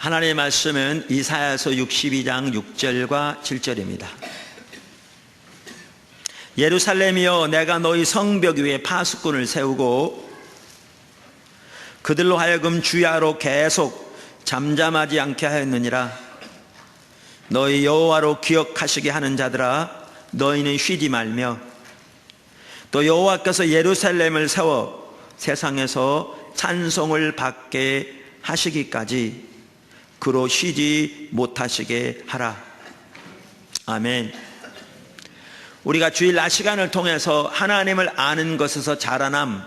하나님의 말씀은 이사야서 62장 6절과 7절입니다. 예루살렘이여, 내가 너희 성벽 위에 파수꾼을 세우고 그들로 하여금 주야로 계속 잠잠하지 않게 하였느니라. 너희 여호와로 기억하시게 하는 자들아, 너희는 쉬지 말며, 또 여호와께서 예루살렘을 세워 세상에서 찬송을 받게 하시기까지 그로 쉬지 못하시게 하라. 아멘. 우리가 주일 낮 시간을 통해서 하나님을 아는 것에서 자라남,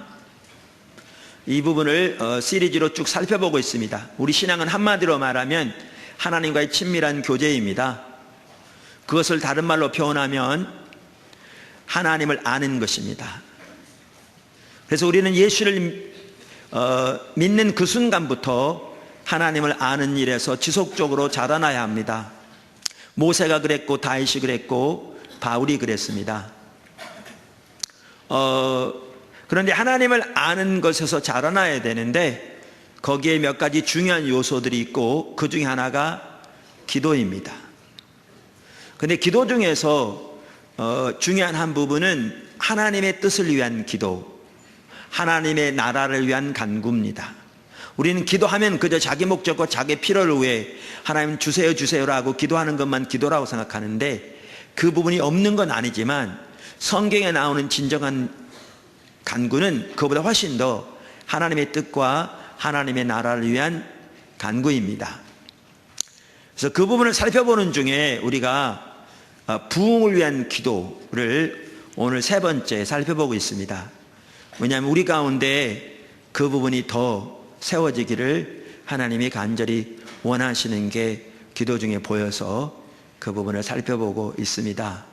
이 부분을 시리즈로 쭉 살펴보고 있습니다. 우리 신앙은 한마디로 말하면 하나님과의 친밀한 교제입니다. 그것을 다른 말로 표현하면 하나님을 아는 것입니다. 그래서 우리는 예수를 믿는 그 순간부터 하나님을 아는 일에서 지속적으로 자라나야 합니다. 모세가 그랬고, 다윗이 그랬고, 바울이 그랬습니다. 그런데 하나님을 아는 것에서 자라나야 되는데 거기에 몇 가지 중요한 요소들이 있고, 그 중에 하나가 기도입니다. 그런데 기도 중에서 중요한 한 부분은 하나님의 뜻을 위한 기도, 하나님의 나라를 위한 간구입니다. 우리는 기도하면 그저 자기 목적과 자기 필요를 위해 하나님 주세요 주세요라고 기도하는 것만 기도라고 생각하는데, 그 부분이 없는 건 아니지만 성경에 나오는 진정한 간구는 그보다 훨씬 더 하나님의 뜻과 하나님의 나라를 위한 간구입니다. 그래서 그 부분을 살펴보는 중에 우리가 부흥을 위한 기도를 오늘 세 번째 살펴보고 있습니다. 왜냐하면 우리 가운데 그 부분이 더 세워지기를 하나님이 간절히 원하시는 게 기도 중에 보여서 그 부분을 살펴보고 있습니다.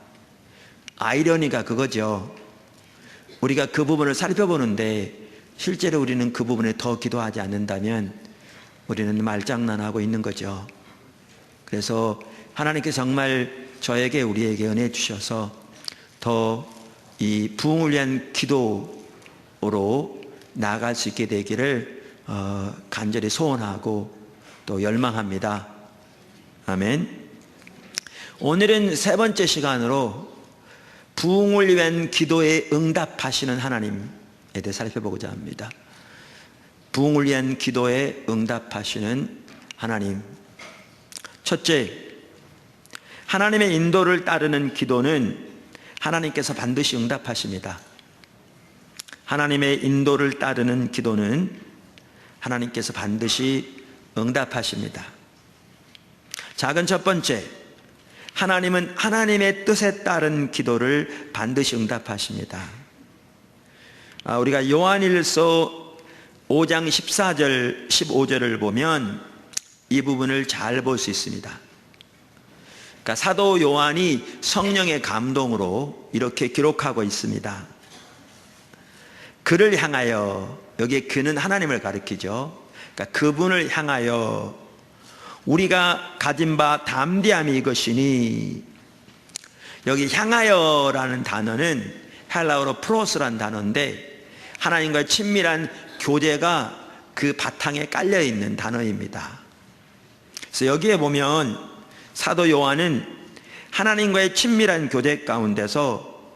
아이러니가 그거죠. 우리가 그 부분을 살펴보는데 실제로 우리는 그 부분에 더 기도하지 않는다면 우리는 말장난하고 있는 거죠. 그래서 하나님께서 정말 저에게, 우리에게 은혜 주셔서 더 이 부흥을 위한 기도로 나아갈 수 있게 되기를 간절히 소원하고 또 열망합니다. 아멘. 오늘은 세 번째 시간으로 부흥을 위한 기도에 응답하시는 하나님에 대해 살펴보고자 합니다. 부흥을 위한 기도에 응답하시는 하나님. 첫째, 하나님의 인도를 따르는 기도는 하나님께서 반드시 응답하십니다. 하나님의 인도를 따르는 기도는 하나님께서 반드시 응답하십니다. 작은 첫 번째, 하나님은 하나님의 뜻에 따른 기도를 반드시 응답하십니다. 우리가 요한일서 5장 14절 15절을 보면 이 부분을 잘 볼 수 있습니다. 그러니까 사도 요한이 성령의 감동으로 이렇게 기록하고 있습니다. 그를 향하여, 여기에 그는 하나님을 가리키죠. 그러니까 그분을 향하여 우리가 가진 바 담대함이 이것이니, 여기 향하여라는 단어는 헬라어로 프로스라는 단어인데 하나님과의 친밀한 교제가 그 바탕에 깔려있는 단어입니다. 그래서 여기에 보면 사도 요한은 하나님과의 친밀한 교제 가운데서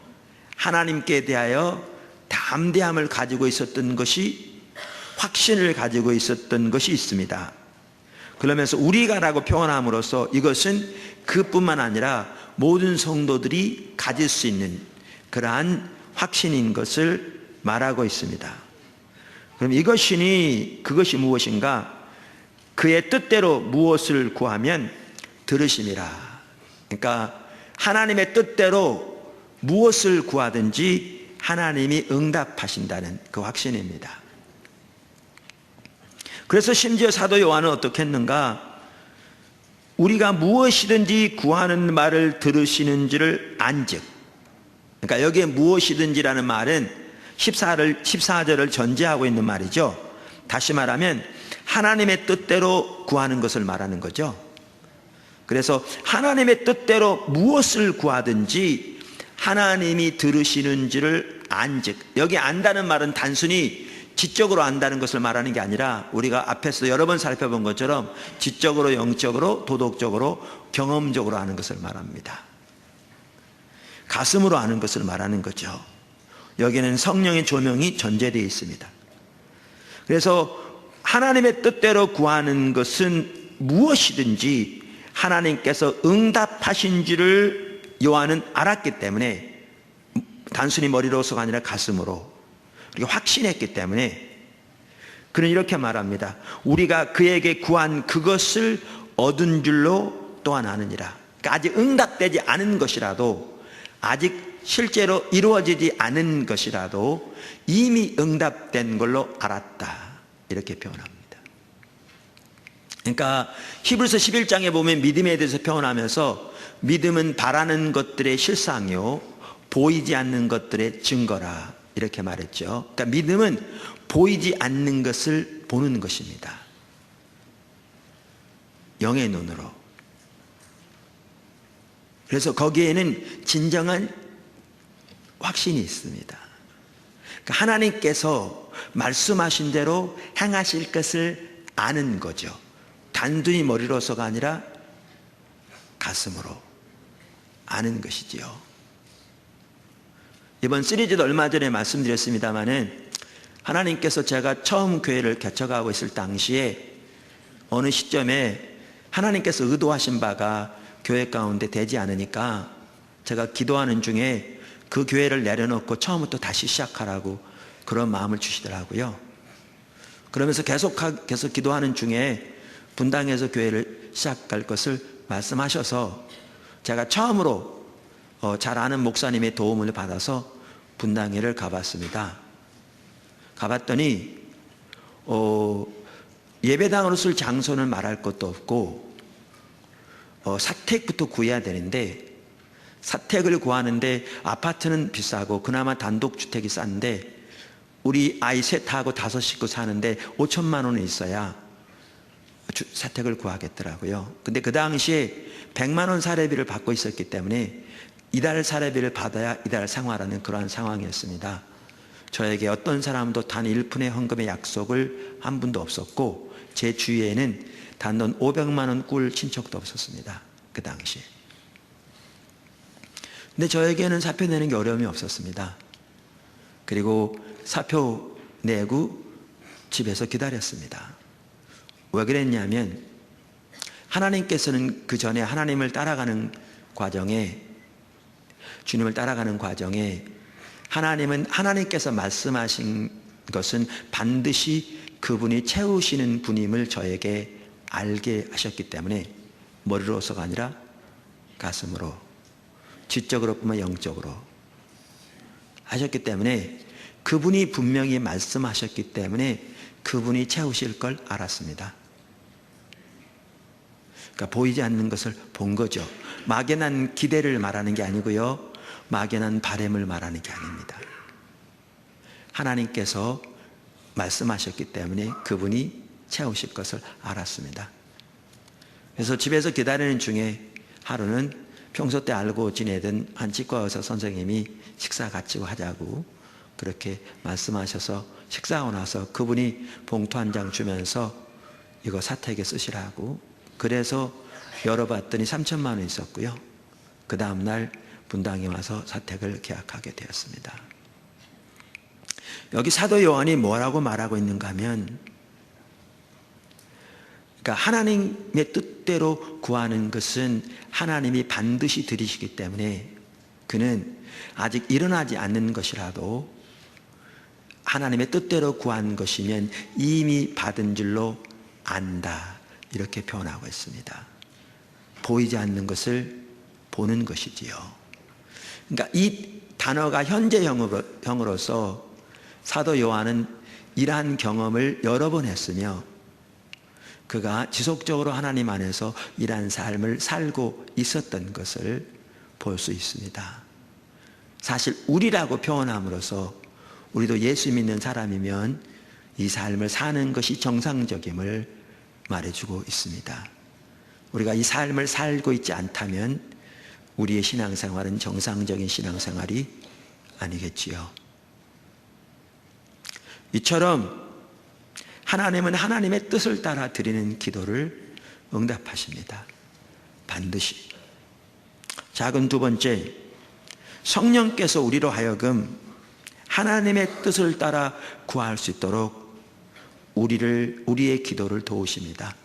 하나님께 대하여 담대함을 가지고 있었던 것이, 확신을 가지고 있었던 것이 있습니다. 그러면서 우리가라고 표현함으로써 이것은 그뿐만 아니라 모든 성도들이 가질 수 있는 그러한 확신인 것을 말하고 있습니다. 그럼 이것이니 그것이 무엇인가? 그의 뜻대로 무엇을 구하면 들으심이라. 그러니까 하나님의 뜻대로 무엇을 구하든지 하나님이 응답하신다는 그 확신입니다. 그래서 심지어 사도 요한은 어떻게 했는가? 우리가 무엇이든지 구하는 말을 들으시는지를 안즉, 그러니까 여기에 무엇이든지라는 말은 14절을 전제하고 있는 말이죠. 다시 말하면 하나님의 뜻대로 구하는 것을 말하는 거죠. 그래서 하나님의 뜻대로 무엇을 구하든지 하나님이 들으시는지를 안즉, 여기 안다는 말은 단순히 지적으로 안다는 것을 말하는 게 아니라 우리가 앞에서 여러 번 살펴본 것처럼 지적으로, 영적으로, 도덕적으로, 경험적으로 아는 것을 말합니다. 가슴으로 아는 것을 말하는 거죠. 여기는 성령의 조명이 전제되어 있습니다. 그래서 하나님의 뜻대로 구하는 것은 무엇이든지 하나님께서 응답하신 줄을 요한은 알았기 때문에, 단순히 머리로서가 아니라 가슴으로 그리고 확신했기 때문에 그는 이렇게 말합니다. 우리가 그에게 구한 그것을 얻은 줄로 또한 아느니라. 그러니까 아직 응답되지 않은 것이라도, 아직 실제로 이루어지지 않은 것이라도 이미 응답된 걸로 알았다, 이렇게 표현합니다. 그러니까 히브리서 11장에 보면 믿음에 대해서 표현하면서 믿음은 바라는 것들의 실상이요 보이지 않는 것들의 증거라, 이렇게 말했죠. 그러니까 믿음은 보이지 않는 것을 보는 것입니다. 영의 눈으로. 그래서 거기에는 진정한 확신이 있습니다. 그러니까 하나님께서 말씀하신 대로 행하실 것을 아는 거죠. 단순히 머리로서가 아니라 가슴으로 아는 것이지요. 이번 시리즈도 얼마 전에 말씀드렸습니다마는 하나님께서 제가 처음 교회를 개척하고 있을 당시에 어느 시점에 하나님께서 의도하신 바가 교회 가운데 되지 않으니까 제가 기도하는 중에 그 교회를 내려놓고 처음부터 다시 시작하라고 그런 마음을 주시더라고요. 그러면서 계속 기도하는 중에 분당에서 교회를 시작할 것을 말씀하셔서 제가 처음으로 잘 아는 목사님의 도움을 받아서 분당회를 가봤습니다. 가봤더니 예배당으로 쓸 장소는 말할 것도 없고 사택부터 구해야 되는데, 사택을 구하는데 아파트는 비싸고 그나마 단독주택이 싼데 우리 아이 셋하고 5식구 사는데 5천만 원은 있어야 사택을 구하겠더라고요. 근데 그 당시에 100만 원 사례비를 받고 있었기 때문에 이달 사례비를 받아야 이달 생활하는 그러한 상황이었습니다. 저에게 어떤 사람도 단 1푼의 헌금의 약속을 한 분도 없었고 제 주위에는 단돈 500만 원 꿀 친척도 없었습니다. 그 당시에. 근데 저에게는 사표 내는 게 어려움이 없었습니다. 그리고 사표 내고 집에서 기다렸습니다. 왜 그랬냐면 하나님께서는 그 전에 하나님을 따라가는 과정에, 주님을 따라가는 과정에 하나님은 하나님께서 말씀하신 것은 반드시 그분이 채우시는 분임을 저에게 알게 하셨기 때문에 머리로서가 아니라 가슴으로, 지적으로 뿐만 영적으로 하셨기 때문에 그분이 분명히 말씀하셨기 때문에 그분이 채우실 걸 알았습니다. 그러니까 보이지 않는 것을 본 거죠. 막연한 기대를 말하는 게 아니고요, 막연한 바람을 말하는 게 아닙니다. 하나님께서 말씀하셨기 때문에 그분이 채우실 것을 알았습니다. 그래서 집에서 기다리는 중에 하루는 평소 때 알고 지내던 한 치과의사 선생님이 식사 같이 하자고 그렇게 말씀하셔서 식사하고 나서 그분이 봉투 한 장 주면서 이거 사택에 쓰시라고, 그래서 열어봤더니 3천만 원 있었고요. 그 다음날 분당에 와서 사택을 계약하게 되었습니다. 여기 사도 요한이 뭐라고 말하고 있는가 하면, 그러니까 하나님의 뜻대로 구하는 것은 하나님이 반드시 들으시기 때문에 그는 아직 일어나지 않는 것이라도 하나님의 뜻대로 구한 것이면 이미 받은 줄로 안다, 이렇게 표현하고 있습니다. 보이지 않는 것을 보는 것이지요. 그러니까 이 단어가 현재형으로서 사도 요한은 이러한 경험을 여러 번 했으며 그가 지속적으로 하나님 안에서 이러한 삶을 살고 있었던 것을 볼 수 있습니다. 사실 우리라고 표현함으로써 우리도 예수 믿는 사람이면 이 삶을 사는 것이 정상적임을 말해주고 있습니다. 우리가 이 삶을 살고 있지 않다면 우리의 신앙생활은 정상적인 신앙생활이 아니겠지요. 이처럼 하나님은 하나님의 뜻을 따라 드리는 기도를 응답하십니다. 반드시. 작은 두 번째, 성령께서 우리로 하여금 하나님의 뜻을 따라 구할 수 있도록 우리의 기도를 도우십니다.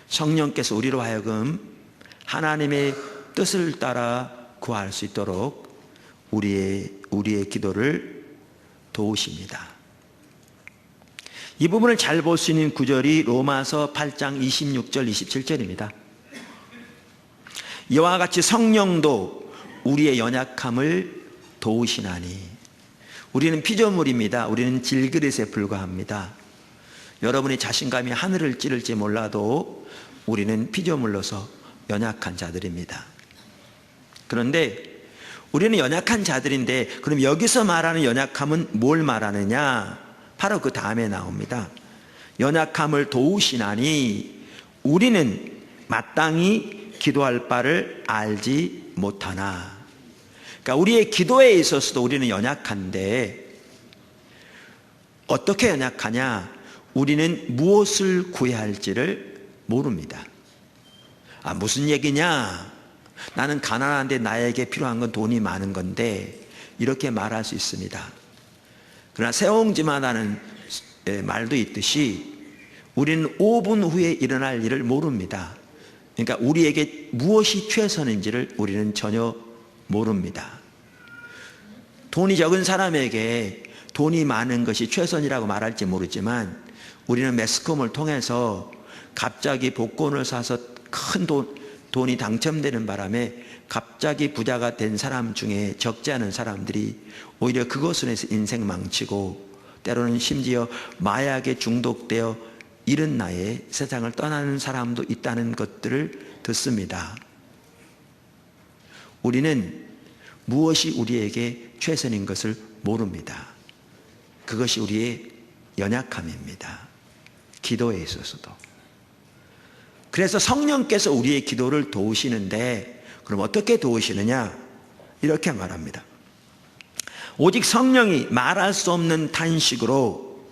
성령께서 우리로 하여금 하나님의 뜻을 따라 구할 수 있도록 우리의 기도를 도우십니다. 이 부분을 잘 볼 수 있는 구절이 로마서 8장 26절 27절입니다. 이와 같이 성령도 우리의 연약함을 도우시나니. 우리는 피조물입니다. 우리는 질그릇에 불과합니다. 여러분의 자신감이 하늘을 찌를지 몰라도 우리는 피조물로서 연약한 자들입니다. 그런데 우리는 연약한 자들인데, 그럼 여기서 말하는 연약함은 뭘 말하느냐? 바로 그 다음에 나옵니다. 연약함을 도우시나니 우리는 마땅히 기도할 바를 알지 못하나. 그러니까 우리의 기도에 있어서도 우리는 연약한데, 어떻게 연약하냐? 우리는 무엇을 구해야 할지를 모릅니다. 무슨 얘기냐? 나는 가난한데 나에게 필요한 건 돈이 많은 건데, 이렇게 말할 수 있습니다. 그러나 새옹지마다는 말도 있듯이 우리는 5분 후에 일어날 일을 모릅니다. 그러니까 우리에게 무엇이 최선인지를 우리는 전혀 모릅니다. 돈이 적은 사람에게 돈이 많은 것이 최선이라고 말할지 모르지만, 우리는 매스컴을 통해서 갑자기 복권을 사서 큰 돈이 당첨되는 바람에 갑자기 부자가 된 사람 중에 적지 않은 사람들이 오히려 그것으로 해서 인생 망치고, 때로는 심지어 마약에 중독되어 이른 나이에 세상을 떠나는 사람도 있다는 것들을 듣습니다. 우리는 무엇이 우리에게 최선인 것을 모릅니다. 그것이 우리의 연약함입니다. 기도에 있어서도. 그래서 성령께서 우리의 기도를 도우시는데, 그럼 어떻게 도우시느냐? 이렇게 말합니다. 오직 성령이 말할 수 없는 탄식으로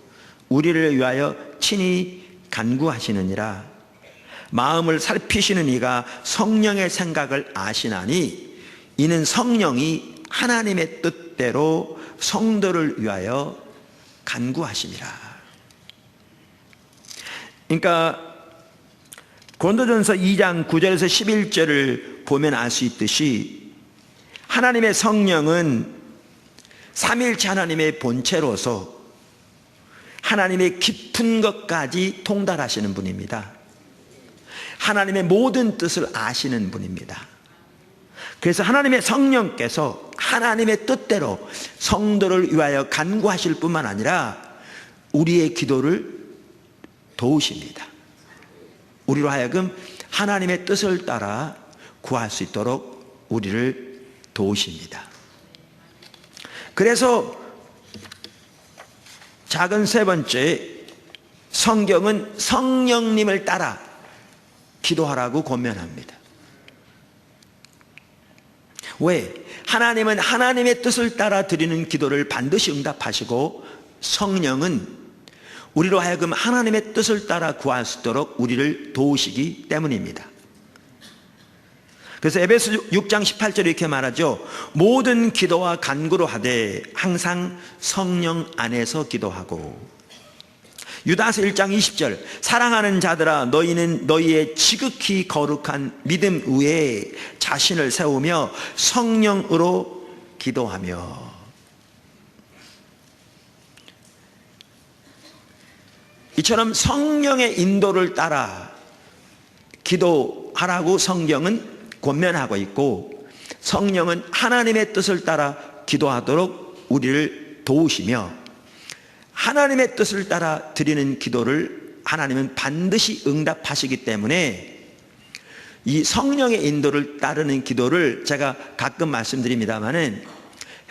우리를 위하여 친히 간구하시느니라. 마음을 살피시는 이가 성령의 생각을 아시나니 이는 성령이 하나님의 뜻대로 성도를 위하여 간구하심이라. 그러니까 고린도전서 2장 9절에서 11절을 보면 알 수 있듯이, 하나님의 성령은 삼위일체 하나님의 본체로서 하나님의 깊은 것까지 통달하시는 분입니다. 하나님의 모든 뜻을 아시는 분입니다. 그래서 하나님의 성령께서 하나님의 뜻대로 성도를 위하여 간구하실 뿐만 아니라 우리의 기도를 도우십니다. 우리로 하여금 하나님의 뜻을 따라 구할 수 있도록 우리를 도우십니다. 그래서 작은 세 번째, 성경은 성령님을 따라 기도하라고 권면합니다. 왜? 하나님은 하나님의 뜻을 따라 드리는 기도를 반드시 응답하시고, 성령은 우리로 하여금 하나님의 뜻을 따라 구할 수 있도록 우리를 도우시기 때문입니다. 그래서 에베소 6장 18절에 이렇게 말하죠. 모든 기도와 간구로 하되 항상 성령 안에서 기도하고. 유다서 1장 20절, 사랑하는 자들아 너희는 너희의 지극히 거룩한 믿음 위에 자신을 세우며 성령으로 기도하며. 이처럼 성령의 인도를 따라 기도하라고 성경은 권면하고 있고, 성령은 하나님의 뜻을 따라 기도하도록 우리를 도우시며, 하나님의 뜻을 따라 드리는 기도를 하나님은 반드시 응답하시기 때문에 이 성령의 인도를 따르는 기도를 제가 가끔 말씀드립니다마는,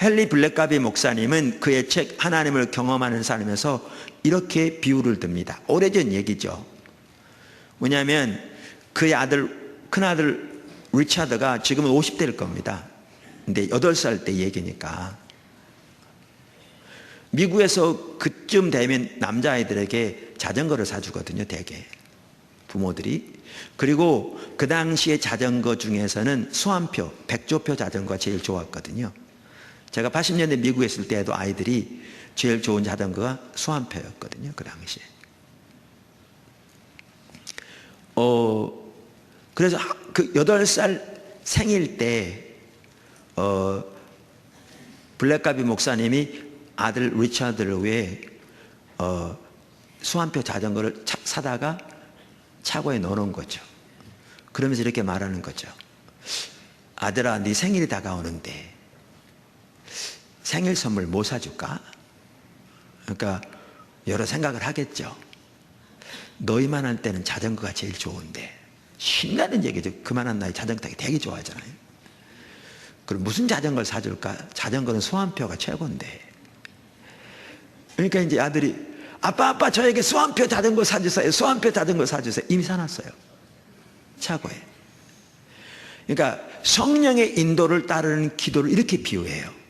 헨리 블랙가비 목사님은 그의 책 하나님을 경험하는 삶에서 이렇게 비유를 듭니다. 오래전 얘기죠. 왜냐하면 그의 큰아들 리차드가 지금은 50대일 겁니다. 근데 8살 때 얘기니까. 미국에서 그쯤 되면 남자아이들에게 자전거를 사주거든요, 대개 부모들이. 그리고 그 당시에 자전거 중에서는 수완표, 백조표 자전거가 제일 좋았거든요. 제가 80년대 미국에 있을 때에도 아이들이 제일 좋은 자전거가 수완표였거든요, 그 당시에. 그래서 그 8살 생일 때 블랙가비 목사님이 아들 리차드를 위해 수완표 자전거를 사다가 차고에 넣어놓은 거죠. 그러면서 이렇게 말하는 거죠. 아들아, 네 생일이 다가오는데 생일 선물 뭐 사줄까? 그러니까 여러 생각을 하겠죠. 너희만한 때는 자전거가 제일 좋은데, 신나는 얘기죠. 그만한 나이 자전거 타기 되게 좋아하잖아요. 그럼 무슨 자전거를 사줄까? 자전거는 수완표가 최고인데. 그러니까 이제 아들이 아빠 저에게 수완표 자전거 사주세요. 수완표 자전거 사주세요. 이미 사놨어요, 차고에. 그러니까 성령의 인도를 따르는 기도를 이렇게 비유해요.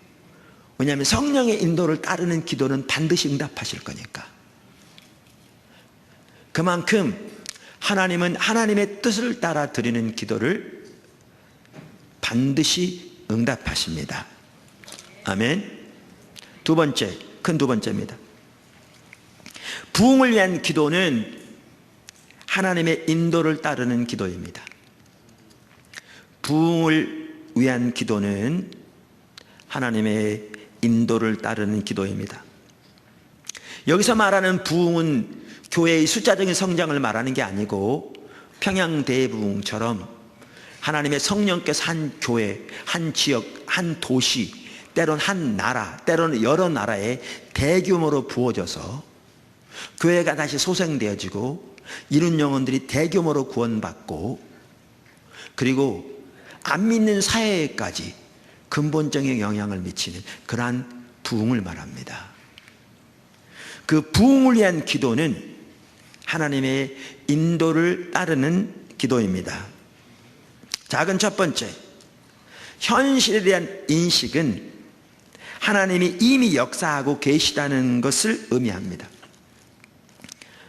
왜냐하면 성령의 인도를 따르는 기도는 반드시 응답하실 거니까. 그만큼 하나님은 하나님의 뜻을 따라 드리는 기도를 반드시 응답하십니다. 아멘. 두 번째, 큰 두 번째입니다. 부흥을 위한 기도는 하나님의 인도를 따르는 기도입니다. 부흥을 위한 기도는 하나님의 인도를 따르는 기도입니다. 여기서 말하는 부흥은 교회의 숫자적인 성장을 말하는 게 아니고 평양대부흥처럼 하나님의 성령께서 한 교회, 한 지역, 한 도시, 때론 한 나라, 때로는 여러 나라에 대규모로 부어져서 교회가 다시 소생되어지고 이룬 영혼들이 대규모로 구원받고, 그리고 안 믿는 사회까지 근본적인 영향을 미치는 그러한 부흥을 말합니다. 그 부흥을 위한 기도는 하나님의 인도를 따르는 기도입니다. 작은 첫 번째, 현실에 대한 인식은 하나님이 이미 역사하고 계시다는 것을 의미합니다.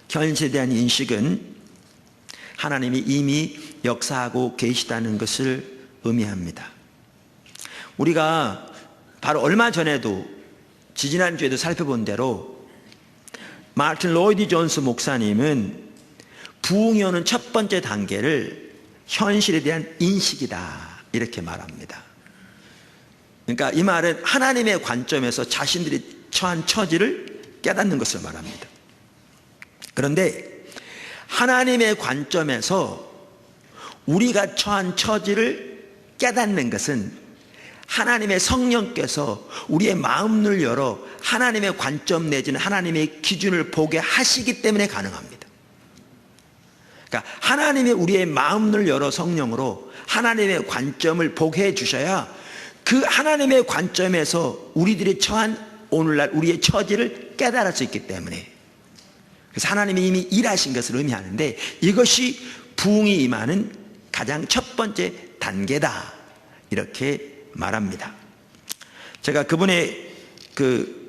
현실에 대한 인식은 하나님이 이미 역사하고 계시다는 것을 의미합니다. 우리가 바로 얼마 전에도, 지지난주에도 살펴본 대로 마틴 로이드 존스 목사님은 부흥이 오는 첫 번째 단계를 현실에 대한 인식이다, 이렇게 말합니다. 그러니까 이 말은 하나님의 관점에서 자신들이 처한 처지를 깨닫는 것을 말합니다. 그런데 하나님의 관점에서 우리가 처한 처지를 깨닫는 것은 하나님의 성령께서 우리의 마음을 열어 하나님의 관점 내지는 하나님의 기준을 보게 하시기 때문에 가능합니다. 그러니까 하나님이 우리의 마음을 열어 성령으로 하나님의 관점을 보게 해주셔야 그 하나님의 관점에서 우리들이 처한 오늘날 우리의 처지를 깨달을 수 있기 때문에, 그래서 하나님이 이미 일하신 것을 의미하는데 이것이 부흥이 임하는 가장 첫 번째 단계다, 이렇게 말합니다. 제가 그분의 그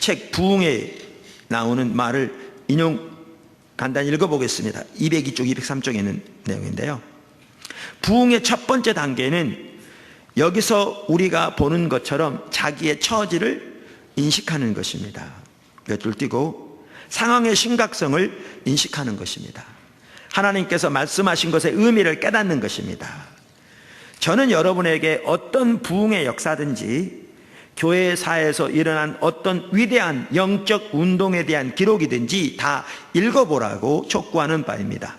책 부흥에 나오는 말을 간단히 읽어보겠습니다. 202쪽, 203쪽에 있는 내용인데요. 부흥의 첫 번째 단계는 여기서 우리가 보는 것처럼 자기의 처지를 인식하는 것입니다. 몇 줄 띄고 상황의 심각성을 인식하는 것입니다. 하나님께서 말씀하신 것의 의미를 깨닫는 것입니다. 저는 여러분에게 어떤 부흥의 역사든지 교회사에서 일어난 어떤 위대한 영적 운동에 대한 기록이든지 다 읽어보라고 촉구하는 바입니다.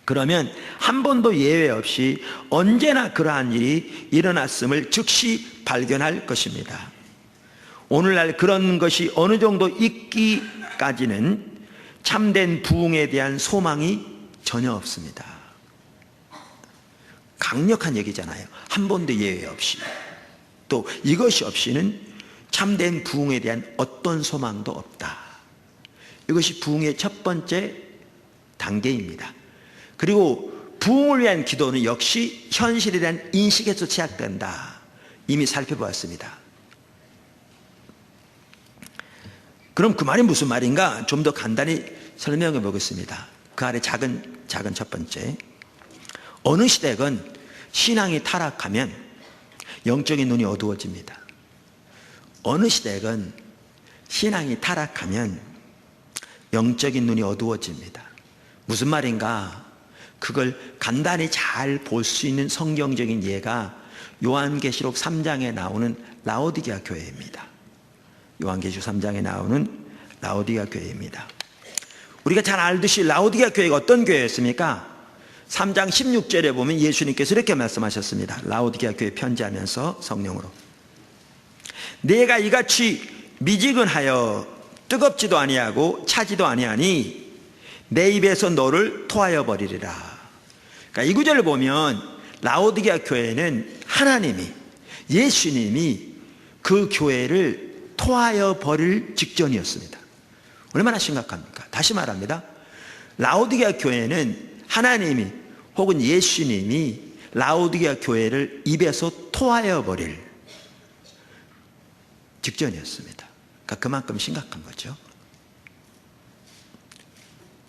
그러면 한 번도 예외 없이 언제나 그러한 일이 일어났음을 즉시 발견할 것입니다. 오늘날 그런 것이 어느 정도 있기까지는 참된 부흥에 대한 소망이 전혀 없습니다. 강력한 얘기잖아요. 한 번도 예외 없이. 또 이것이 없이는 참된 부흥에 대한 어떤 소망도 없다. 이것이 부흥의 첫 번째 단계입니다. 그리고 부흥을 위한 기도는 역시 현실에 대한 인식에서 시작된다. 이미 살펴보았습니다. 그럼 그 말이 무슨 말인가? 좀 더 간단히 설명해 보겠습니다. 그 아래 작은 첫 번째. 어느 시대건 신앙이 타락하면 영적인 눈이 어두워집니다. 어느 시대건 신앙이 타락하면 영적인 눈이 어두워집니다. 무슨 말인가? 그걸 간단히 잘 볼 수 있는 성경적인 예가 요한계시록 3장에 나오는 라오디게아 교회입니다. 요한계시록 3장에 나오는 라오디게아 교회입니다. 우리가 잘 알듯이 라오디게아 교회가 어떤 교회였습니까? 3장 16절에 보면 예수님께서 이렇게 말씀하셨습니다. 라오디게아 교회 편지하면서 성령으로, 내가 이같이 미지근하여 뜨겁지도 아니하고 차지도 아니하니 내 입에서 너를 토하여 버리리라. 그러니까 이 구절을 보면 라오디게아 교회는 하나님이, 예수님이 그 교회를 토하여 버릴 직전이었습니다. 얼마나 심각합니까? 다시 말합니다. 라오디게아 교회는 하나님이 혹은 예수님이 라오디게아 교회를 입에서 토하여 버릴 직전이었습니다. 그러니까 그만큼 심각한 거죠.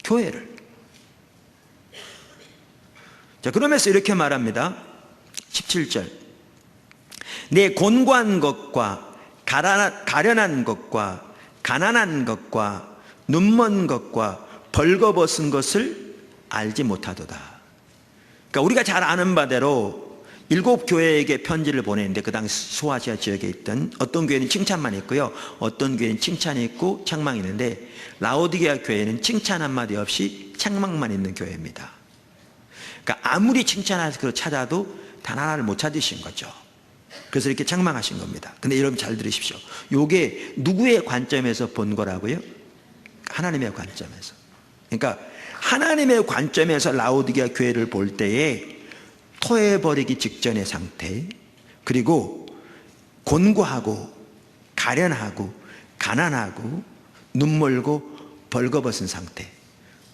교회를. 자, 그러면서 이렇게 말합니다. 17절. 내 곤고한 것과 가련한 것과 가난한 것과 눈먼 것과 벌거벗은 것을 알지 못하도다. 그러니까 우리가 잘 아는 바대로 7 교회에게 편지를 보냈는데, 그 당시 소아시아 지역에 있던 어떤 교회는 칭찬만 있고요, 어떤 교회는 칭찬이 있고 책망이 있는데, 라오디게아 교회는 칭찬 한마디 없이 책망만 있는 교회입니다. 그러니까 아무리 칭찬해서 그걸 찾아도 단 하나를 못 찾으신 거죠. 그래서 이렇게 책망하신 겁니다. 근데 여러분 잘 들으십시오. 이게 누구의 관점에서 본 거라고요? 하나님의 관점에서. 그러니까 하나님의 관점에서 라오디게아 교회를 볼 때에 토해버리기 직전의 상태, 그리고 곤고하고 가련하고 가난하고 눈멀고 벌거벗은 상태.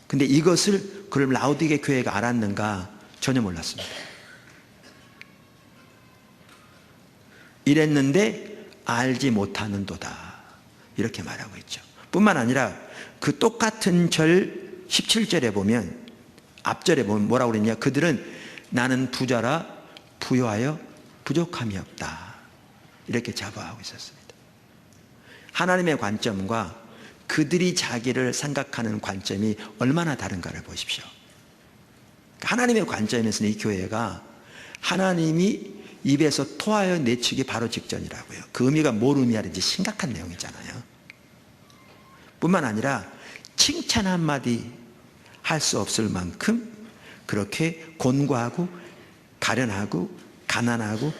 근데 이것을 그럼 라오디게아 교회가 알았는가? 전혀 몰랐습니다. 이랬는데 알지 못하는도다, 이렇게 말하고 있죠. 뿐만 아니라 그 똑같은 절 17절에 보면, 앞절에 보면 뭐라고 그랬냐? 그들은 나는 부자라 부요하여 부족함이 없다, 이렇게 자부하고 있었습니다. 하나님의 관점과 그들이 자기를 생각하는 관점이 얼마나 다른가를 보십시오. 하나님의 관점에서는 이 교회가 하나님이 입에서 토하여 내치기 바로 직전이라고요. 그 의미가 뭘 의미하는지 심각한 내용이잖아요. 뿐만 아니라 칭찬 한마디 할 수 없을 만큼 그렇게 곤고하고 가련하고 가난하고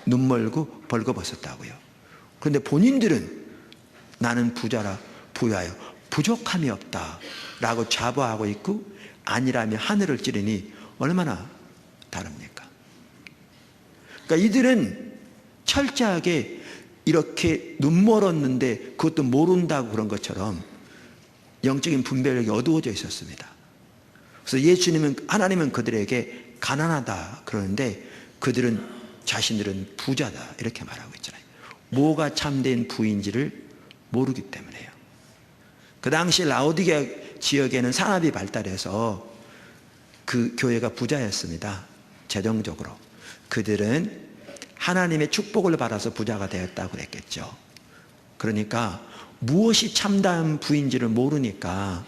눈멀고 벌거벗었다고요. 그런데 본인들은 나는 부자라 부유하여 부족함이 없다 라고 자부하고 있고, 아니라면 하늘을 찌르니 얼마나 다릅니까? 그러니까 이들은 철저하게 이렇게 눈멀었는데 그것도 모른다고 그런 것처럼 영적인 분별력이 어두워져 있었습니다. 그래서 예수님은, 하나님은 그들에게 가난하다 그러는데 그들은 자신들은 부자다 이렇게 말하고 있잖아요. 뭐가 참된 부인지를 모르기 때문에요. 그 당시 라오디게아 지역에는 산업이 발달해서 그 교회가 부자였습니다. 재정적으로. 그들은 하나님의 축복을 받아서 부자가 되었다고 그랬겠죠. 그러니까 무엇이 참다운 부인지를 모르니까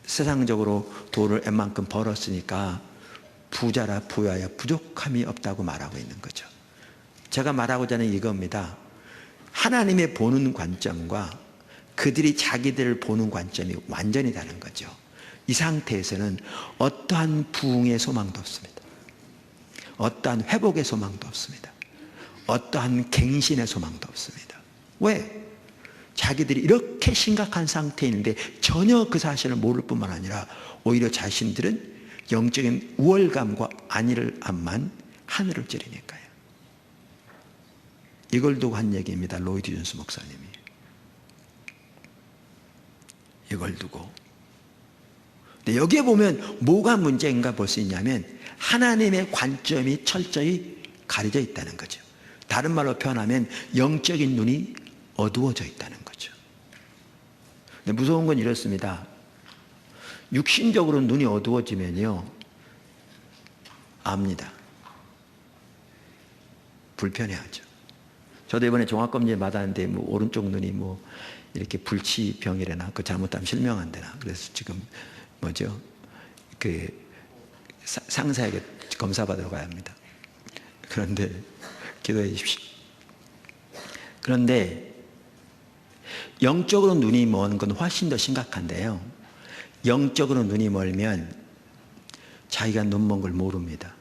세상적으로 돈을 웬만큼 벌었으니까 부자라 부유하여 부족함이 없다고 말하고 있는 거죠. 제가 말하고자 하는 이겁니다. 하나님의 보는 관점과 그들이 자기들을 보는 관점이 완전히 다른 거죠. 이 상태에서는 어떠한 부흥의 소망도 없습니다. 어떠한 회복의 소망도 없습니다. 어떠한 갱신의 소망도 없습니다. 왜? 자기들이 이렇게 심각한 상태인데 전혀 그 사실을 모를 뿐만 아니라 오히려 자신들은 영적인 우월감과 안일함만 하늘을 찌르니까요. 이걸 두고 한 얘기입니다. 로이드 존스 목사님이. 이걸 두고. 근데 여기에 보면 뭐가 문제인가 볼 수 있냐면 하나님의 관점이 철저히 가려져 있다는 거죠. 다른 말로 표현하면 영적인 눈이 어두워져 있다는 거죠. 근데 무서운 건 이렇습니다. 육신적으로 눈이 어두워지면요, 압니다. 불편해하죠. 저도 이번에 종합검진 받았는데 뭐 오른쪽 눈이 뭐 이렇게 불치병이래나 그 잘못하면 실명한대나, 그래서 지금 뭐죠, 그 상사에게 검사 받으러 가야 합니다. 그런데 기도해 주십시오. 그런데 영적으로 눈이 먼 건 훨씬 더 심각한데요, 영적으로 눈이 멀면 자기가 눈 먼 걸 모릅니다.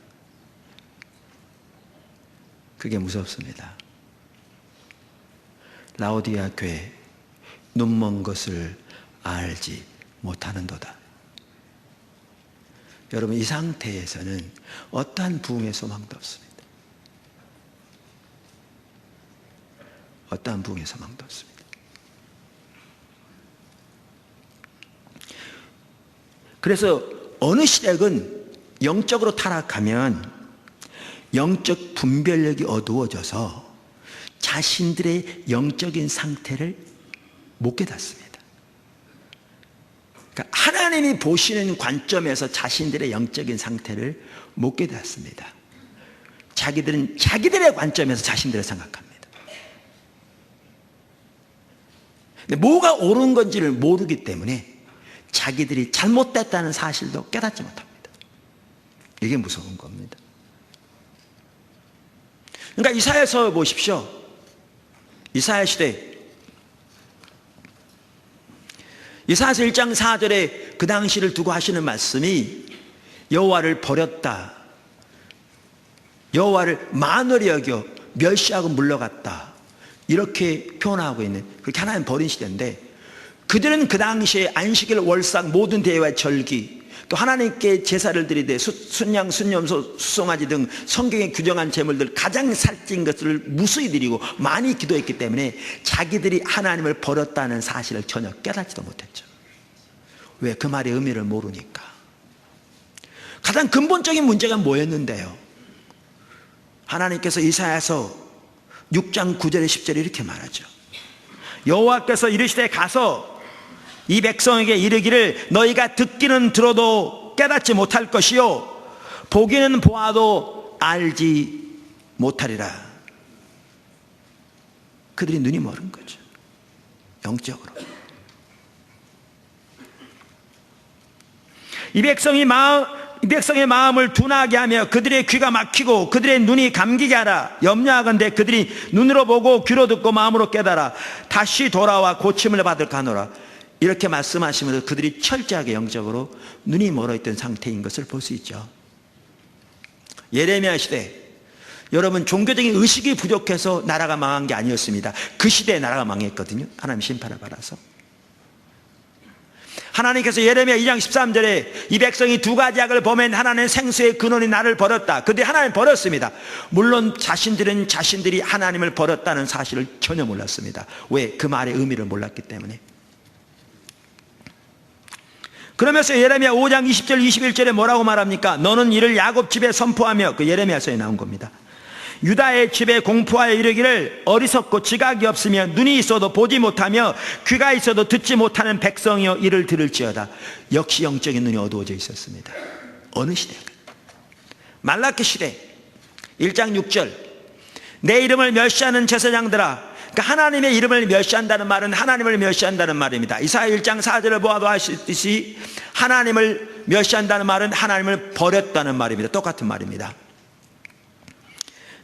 그게 무섭습니다. 라오디게아 교회, 눈 먼 것을 알지 못하는도다. 여러분, 이 상태에서는 어떠한 부흥의 소망도 없습니다. 어떠한 부흥의 소망도 없습니다. 그래서 어느 시댁은 영적으로 타락하면 영적 분별력이 어두워져서 자신들의 영적인 상태를 못 깨닫습니다. 그러니까 하나님이 보시는 관점에서 자신들의 영적인 상태를 못 깨닫습니다. 자기들은 자기들의 관점에서 자신들을 생각합니다. 근데 뭐가 옳은 건지를 모르기 때문에 자기들이 잘못됐다는 사실도 깨닫지 못합니다. 이게 무서운 겁니다. 그러니까 이사야서 보십시오. 이사야 시대, 이사야서 1장 4절에 그 당시를 두고 하시는 말씀이 여호와를 버렸다, 여호와를 만월히 여겨 멸시하고 물러갔다, 이렇게 표현하고 있는, 그렇게 하나님 버린 시대인데, 그들은 그 당시에 안식일, 월상, 모든 대회와 절기, 또 하나님께 제사를 드리되 순양, 순염소, 수송아지 등 성경에 규정한 제물들 가장 살찐 것을 무수히 드리고 많이 기도했기 때문에 자기들이 하나님을 버렸다는 사실을 전혀 깨닫지도 못했죠. 왜? 그 말의 의미를 모르니까. 가장 근본적인 문제가 뭐였는데요? 하나님께서 이사야서 6장 9절에 10절에 이렇게 말하죠. 여호와께서 이르시되 가서 이 백성에게 이르기를 너희가 듣기는 들어도 깨닫지 못할 것이요 보기는 보아도 알지 못하리라. 그들이 눈이 멀은 거죠, 영적으로. 이 백성의 마음을 둔하게 하며 그들의 귀가 막히고 그들의 눈이 감기게 하라. 염려하건대 그들이 눈으로 보고 귀로 듣고 마음으로 깨달아 다시 돌아와 고침을 받을 가노라. 이렇게 말씀하시면서 그들이 철저하게 영적으로 눈이 멀어있던 상태인 것을 볼 수 있죠. 예레미야 시대, 여러분, 종교적인 의식이 부족해서 나라가 망한 게 아니었습니다. 그 시대에 나라가 망했거든요. 하나님 심판을 받아서. 하나님께서 예레미야 2장 13절에 이 백성이 두 가지 악을 범한 하나는 생수의 근원이 나를 버렸다. 그들이 하나님을 버렸습니다. 물론 자신들은 자신들이 하나님을 버렸다는 사실을 전혀 몰랐습니다. 왜? 그 말의 의미를 몰랐기 때문에. 그러면서 예레미야 5장 20절 21절에 뭐라고 말합니까? 너는 이를 야곱 집에 선포하며, 그 예레미야서에 나온 겁니다. 유다의 집에 공포하여 이르기를 어리석고 지각이 없으며 눈이 있어도 보지 못하며 귀가 있어도 듣지 못하는 백성이여 이를 들을지어다. 역시 영적인 눈이 어두워져 있었습니다. 어느 시대? 말라기 시대 1장 6절 내 이름을 멸시하는 제사장들아. 그러니까 하나님의 이름을 멸시한다는 말은 하나님을 멸시한다는 말입니다. 이사야 1장 4절을 보아도 아시듯이 하나님을 멸시한다는 말은 하나님을 버렸다는 말입니다. 똑같은 말입니다.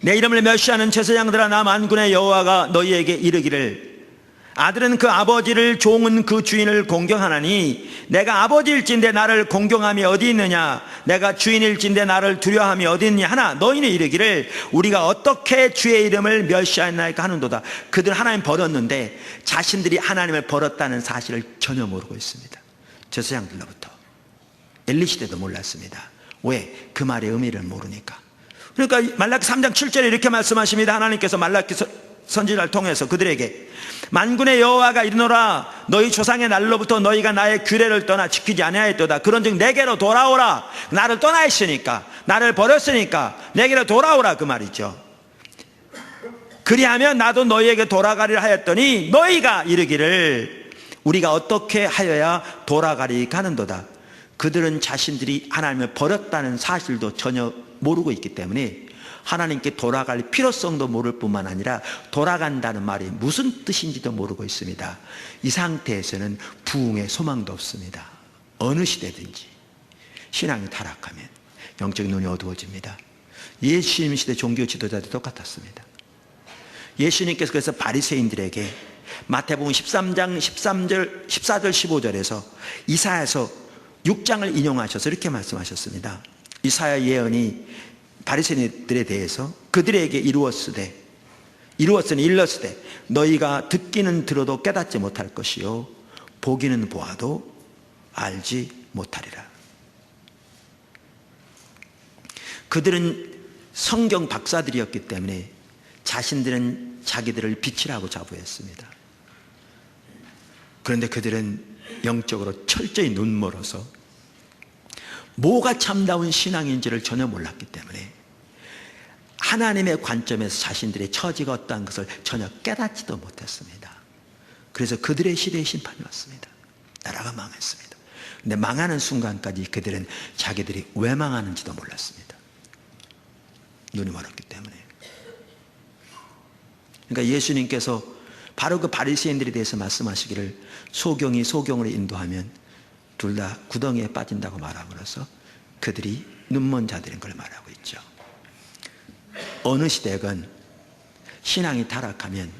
내 이름을 멸시하는 제사장들아, 나 만군의 여호와가 너희에게 이르기를 아들은 그 아버지를, 종은 그 주인을 공경하나니 내가 아버지일진데 나를 공경함이 어디 있느냐, 내가 주인일진데 나를 두려워함이 어디 있느냐 하나 너희는 이르기를 우리가 어떻게 주의 이름을 멸시하였나이까 하는도다. 그들 하나님 버렸는데 자신들이 하나님을 버렸다는 사실을 전혀 모르고 있습니다. 제사장들로부터. 엘리 시대도 몰랐습니다. 왜? 그 말의 의미를 모르니까. 그러니까 말라기 3장 7절에 이렇게 말씀하십니다. 하나님께서 말라기 선지자를 통해서 그들에게 만군의 여호와가 이르노라 너희 조상의 날로부터 너희가 나의 규례를 떠나 지키지 아니하였도다. 그런즉 내게로 돌아오라. 나를 떠나 있으니까, 나를 버렸으니까 내게로 돌아오라, 그 말이죠. 그리하면 나도 너희에게 돌아가리라 하였더니 너희가 이르기를 우리가 어떻게 하여야 돌아가리 가는도다. 그들은 자신들이 하나님을 버렸다는 사실도 전혀 모르고 있기 때문에 하나님께 돌아갈 필요성도 모를 뿐만 아니라 돌아간다는 말이 무슨 뜻인지도 모르고 있습니다. 이 상태에서는 부흥의 소망도 없습니다. 어느 시대든지 신앙이 타락하면 영적인 눈이 어두워집니다. 예수님 시대 종교 지도자도 똑같았습니다. 예수님께서 그래서 바리새인들에게 마태복음 13장 13절 14절 15절에서 이사야서 6장을 인용하셔서 이렇게 말씀하셨습니다. 이사야 예언이 바리새인들에 대해서 그들에게 이루었으되 너희가 듣기는 들어도 깨닫지 못할 것이요 보기는 보아도 알지 못하리라. 그들은 성경 박사들이었기 때문에 자신들은 자기들을 빛이라고 자부했습니다. 그런데 그들은 영적으로 철저히 눈멀어서 뭐가 참다운 신앙인지를 전혀 몰랐기 때문에 하나님의 관점에서 자신들의 처지가 어떠한 것을 전혀 깨닫지도 못했습니다. 그래서 그들의 시대에 심판이 왔습니다. 나라가 망했습니다. 근데 망하는 순간까지 그들은 자기들이 왜 망하는지도 몰랐습니다. 눈이 멀었기 때문에. 그러니까 예수님께서 바로 그 바리새인들에 대해서 말씀하시기를 소경이 소경으로 인도하면 둘 다 구덩이에 빠진다고 말함으로써 그들이 눈먼 자들인 걸 말하고 있죠. 어느 시대건 신앙이 타락하면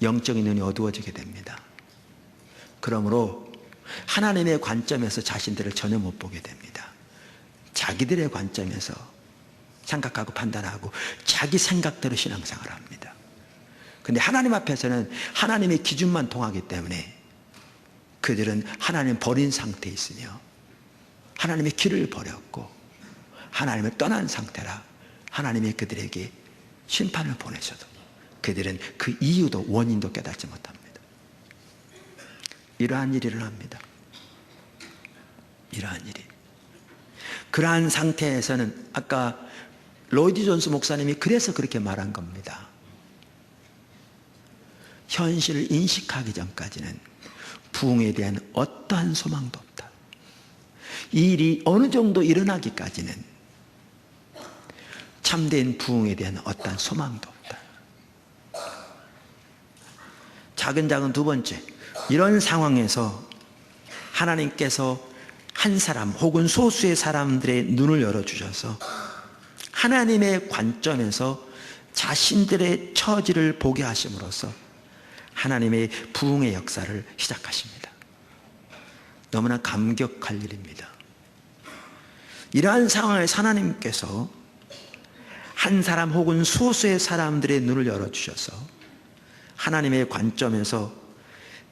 영적인 눈이 어두워지게 됩니다. 그러므로 하나님의 관점에서 자신들을 전혀 못 보게 됩니다. 자기들의 관점에서 생각하고 판단하고 자기 생각대로 신앙생활을 합니다. 그런데 하나님 앞에서는 하나님의 기준만 통하기 때문에 그들은 하나님 버린 상태에 있으며 하나님의 길을 버렸고 하나님을 떠난 상태라 하나님이 그들에게 심판을 보내셔도 그들은 그 이유도 원인도 깨닫지 못합니다. 이러한 일이 일어납니다. 이러한 일이. 그러한 상태에서는 아까 로이드 존스 목사님이 그래서 그렇게 말한 겁니다. 현실을 인식하기 전까지는 부흥에 대한 어떠한 소망도 없다. 이 일이 어느 정도 일어나기까지는 참된 부흥에 대한 어떠한 소망도 없다. 작은 두 번째, 이런 상황에서 하나님께서 한 사람 혹은 소수의 사람들의 눈을 열어주셔서 하나님의 관점에서 자신들의 처지를 보게 하심으로써 하나님의 부흥의 역사를 시작하십니다. 너무나 감격할 일입니다. 이러한 상황에서 하나님께서 한 사람 혹은 소수의 사람들의 눈을 열어주셔서 하나님의 관점에서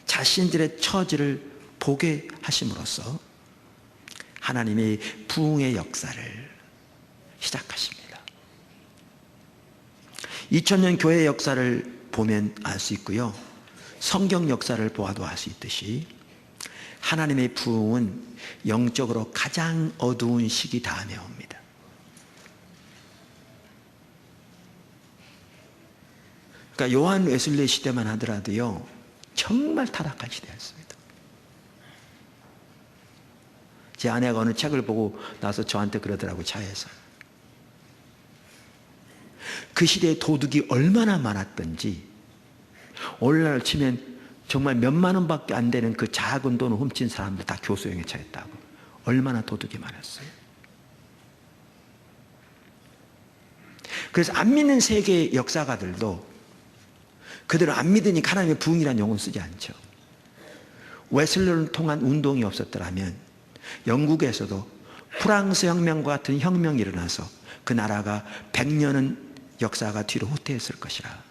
자신들의 처지를 보게 하심으로써 하나님의 부흥의 역사를 시작하십니다. 2000년 교회 역사를 보면 알 수 있고요. 성경 역사를 보아도 알 수 있듯이 하나님의 부흥은 영적으로 가장 어두운 시기 다음에 옵니다. 그러니까 요한 웨슬리 시대만 하더라도요, 정말 타락한 시대였습니다. 제 아내가 어느 책을 보고 나서 저한테 그러더라고요, 차에서. 그 시대에 도둑이 얼마나 많았던지, 오늘날 치면 정말 몇만 원밖에 안 되는 그 작은 돈을 훔친 사람들 다 교수형에 처했다고. 얼마나 도둑이 많았어요. 그래서 안 믿는 세계 역사가들도 그들은 안 믿으니까 하나님의 부흥이라는 용어를 쓰지 않죠. 웨슬리를 통한 운동이 없었더라면 영국에서도 프랑스 혁명과 같은 혁명이 일어나서 그 나라가 100년은 역사가 뒤로 후퇴했을 것이라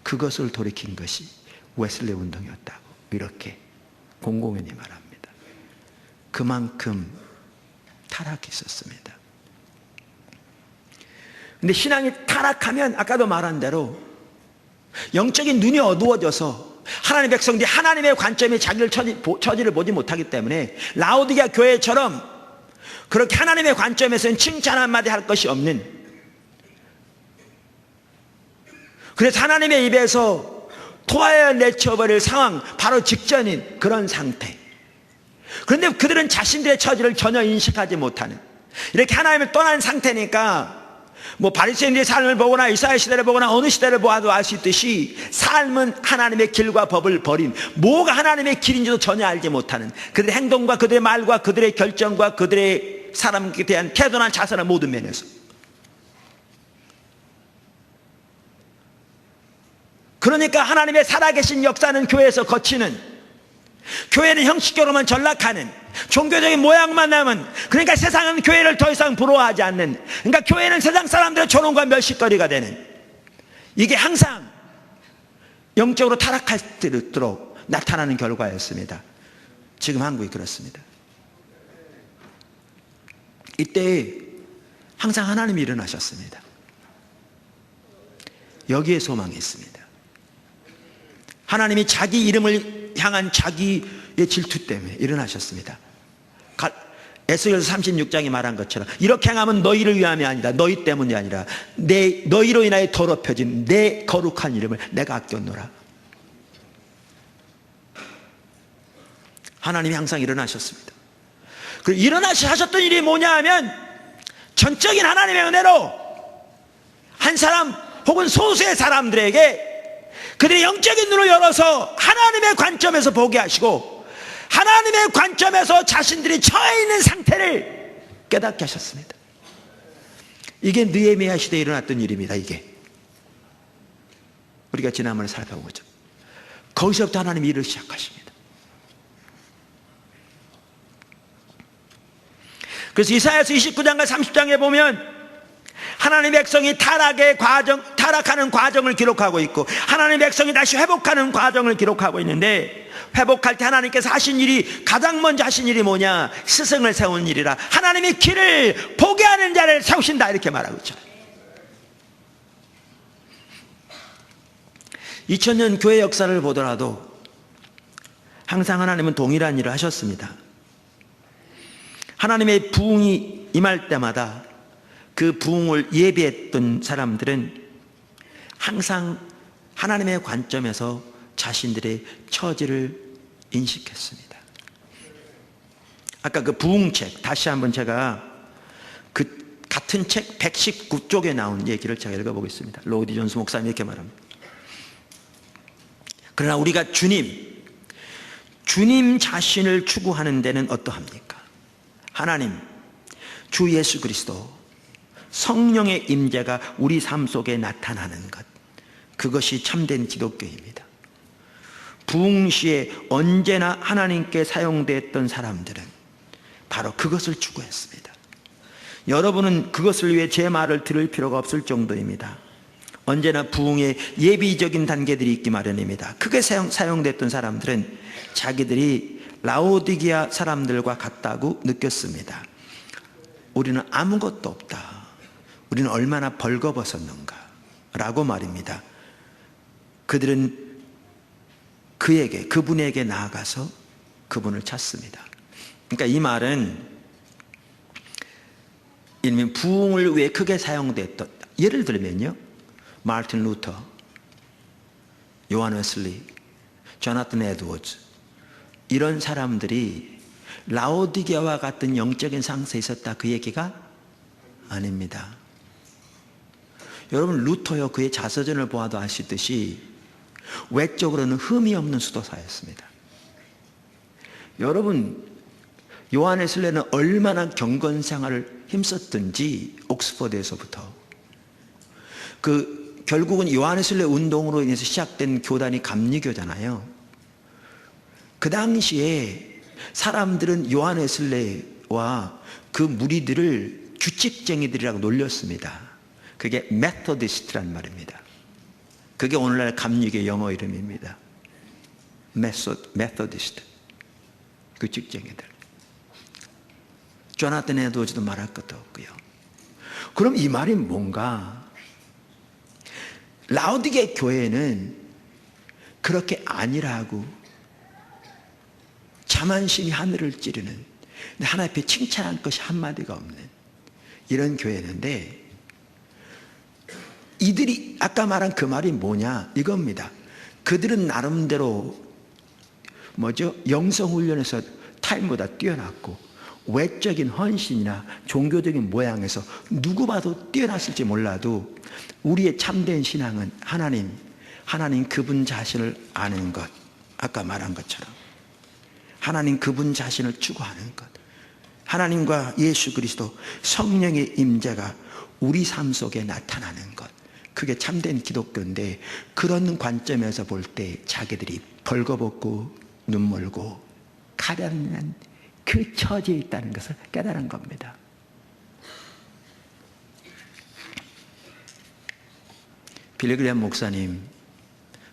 그것을 돌이킨 것이 웨슬리 운동이었다고 이렇게 공공연히 말합니다. 그만큼 타락이 있었습니다. 근데 신앙이 타락하면 아까도 말한 대로 영적인 눈이 어두워져서 하나님의 백성들이 하나님의 관점에 자기를 처지를 보지 못하기 때문에 라오디게아 교회처럼 그렇게 하나님의 관점에서는 칭찬 한마디 할 것이 없는, 그래서 하나님의 입에서 토하여 내쳐버릴 상황, 바로 직전인 그런 상태. 그런데 그들은 자신들의 처지를 전혀 인식하지 못하는, 이렇게 하나님을 떠난 상태니까 뭐 바리새인들의 삶을 보거나 이사야 시대를 보거나 어느 시대를 보아도 알 수 있듯이 삶은 하나님의 길과 법을 버린, 뭐가 하나님의 길인지도 전혀 알지 못하는, 그들의 행동과 그들의 말과 그들의 결정과 그들의 사람에 대한 태도나 자세나 모든 면에서. 그러니까 하나님의 살아계신 역사는 교회에서 거치는, 교회는 형식적으로만 전락하는, 종교적인 모양만 남은, 그러니까 세상은 교회를 더 이상 부러워하지 않는, 그러니까 교회는 세상 사람들의 조롱과 멸시거리가 되는, 이게 항상 영적으로 타락할 때도록 나타나는 결과였습니다. 지금 한국이 그렇습니다. 이때 항상 하나님이 일어나셨습니다. 여기에 소망이 있습니다. 하나님이 자기 이름을 향한 자기의 질투 때문에 일어나셨습니다. 에스겔서 36장이 말한 것처럼 이렇게 행하면 너희를 위함이 아니다, 너희 때문이 아니라 너희로 인하여 더럽혀진 내 거룩한 이름을 내가 아꼈노라. 하나님이 항상 일어나셨습니다. 그리고 일어나셨던 일이 뭐냐 하면, 전적인 하나님의 은혜로 한 사람 혹은 소수의 사람들에게 그들의 영적인 눈을 열어서 하나님의 관점에서 보게 하시고, 하나님의 관점에서 자신들이 처해 있는 상태를 깨닫게 하셨습니다. 이게 느헤미야 시대에 일어났던 일입니다. 이게 우리가 지난번에 살펴보죠. 거기서부터 하나님이 일을 시작하십니다. 그래서 이사야서 29장과 30장에 보면 하나님의 백성이 타락하는 과정을 기록하고 있고, 하나님의 백성이 다시 회복하는 과정을 기록하고 있는데, 회복할 때 하나님께서 하신 일이, 가장 먼저 하신 일이 뭐냐? 스승을 세운 일이라. 하나님의 길을 보게 하는 자를 세우신다, 이렇게 말하고 있죠. 2000년 교회 역사를 보더라도 항상 하나님은 동일한 일을 하셨습니다. 하나님의 부흥이 임할 때마다 그 부흥을 예비했던 사람들은 항상 하나님의 관점에서 자신들의 처지를 인식했습니다. 아까 그 부흥책, 다시 한번 제가 그 같은 책 119쪽에 나온 얘기를 제가 읽어보겠습니다. 로디 존스 목사님이 이렇게 말합니다. 그러나 우리가 주님 자신을 추구하는 데는 어떠합니까? 하나님, 주 예수 그리스도, 성령의 임재가 우리 삶 속에 나타나는 것, 그것이 참된 기독교입니다. 부흥 시에 언제나 하나님께 사용됐던 사람들은 바로 그것을 추구했습니다. 여러분은 그것을 위해 제 말을 들을 필요가 없을 정도입니다. 언제나 부흥의 예비적인 단계들이 있기 마련입니다. 크게 사용됐던 사람들은 자기들이 라오디게아 사람들과 같다고 느꼈습니다. 우리는 아무것도 없다, 우리는 얼마나 벌거벗었는가 라고 말입니다. 그들은 그분에게 나아가서 그분을 찾습니다. 그러니까 이 말은 이미 부흥을 위해 크게 사용됐던, 예를 들면요, 마르틴 루터, 요한 웨슬리, 조나탄 에드워즈, 이런 사람들이 라오디게아와 같은 영적인 상태에 있었다, 그 얘기가 아닙니다. 여러분, 루터요, 그의 자서전을 보아도 아시듯이 외적으로는 흠이 없는 수도사였습니다. 여러분, 요한 웨슬레는 얼마나 경건 생활을 힘썼든지, 옥스퍼드에서부터 결국은 요한 웨슬레 운동으로 인해서 시작된 교단이 감리교잖아요. 그 당시에 사람들은 요한 웨슬레와 그 무리들을 규칙쟁이들이라고 놀렸습니다. 그게 메토디스트란 말입니다. 그게 오늘날 감리교의 영어 이름입니다. 메토디스트, 규칙쟁이들. 조나탄 에드워즈도 말할 것도 없고요. 그럼 이 말이 뭔가? 라오디게 교회는 그렇게 아니라고 자만심이 하늘을 찌르는, 하나님 앞에 칭찬할 것이 한마디가 없는 이런 이들이 아까 말한 그 말이 뭐냐? 이겁니다. 그들은 나름대로 영성훈련에서 타인보다 뛰어났고 외적인 헌신이나 종교적인 모양에서 누구 봐도 뛰어났을지 몰라도 우리의 참된 신앙은 하나님 그분 자신을 아는 것, 아까 말한 것처럼 하나님 그분 자신을 추구하는 것, 하나님과 예수 그리스도 성령의 임재가 우리 삶 속에 나타나는 것, 그게 참된 기독교인데, 그런 관점에서 볼 때 자기들이 벌거벗고 눈멀고 가련한 그 처지에 있다는 것을 깨달은 겁니다. 빌리그레엄 목사님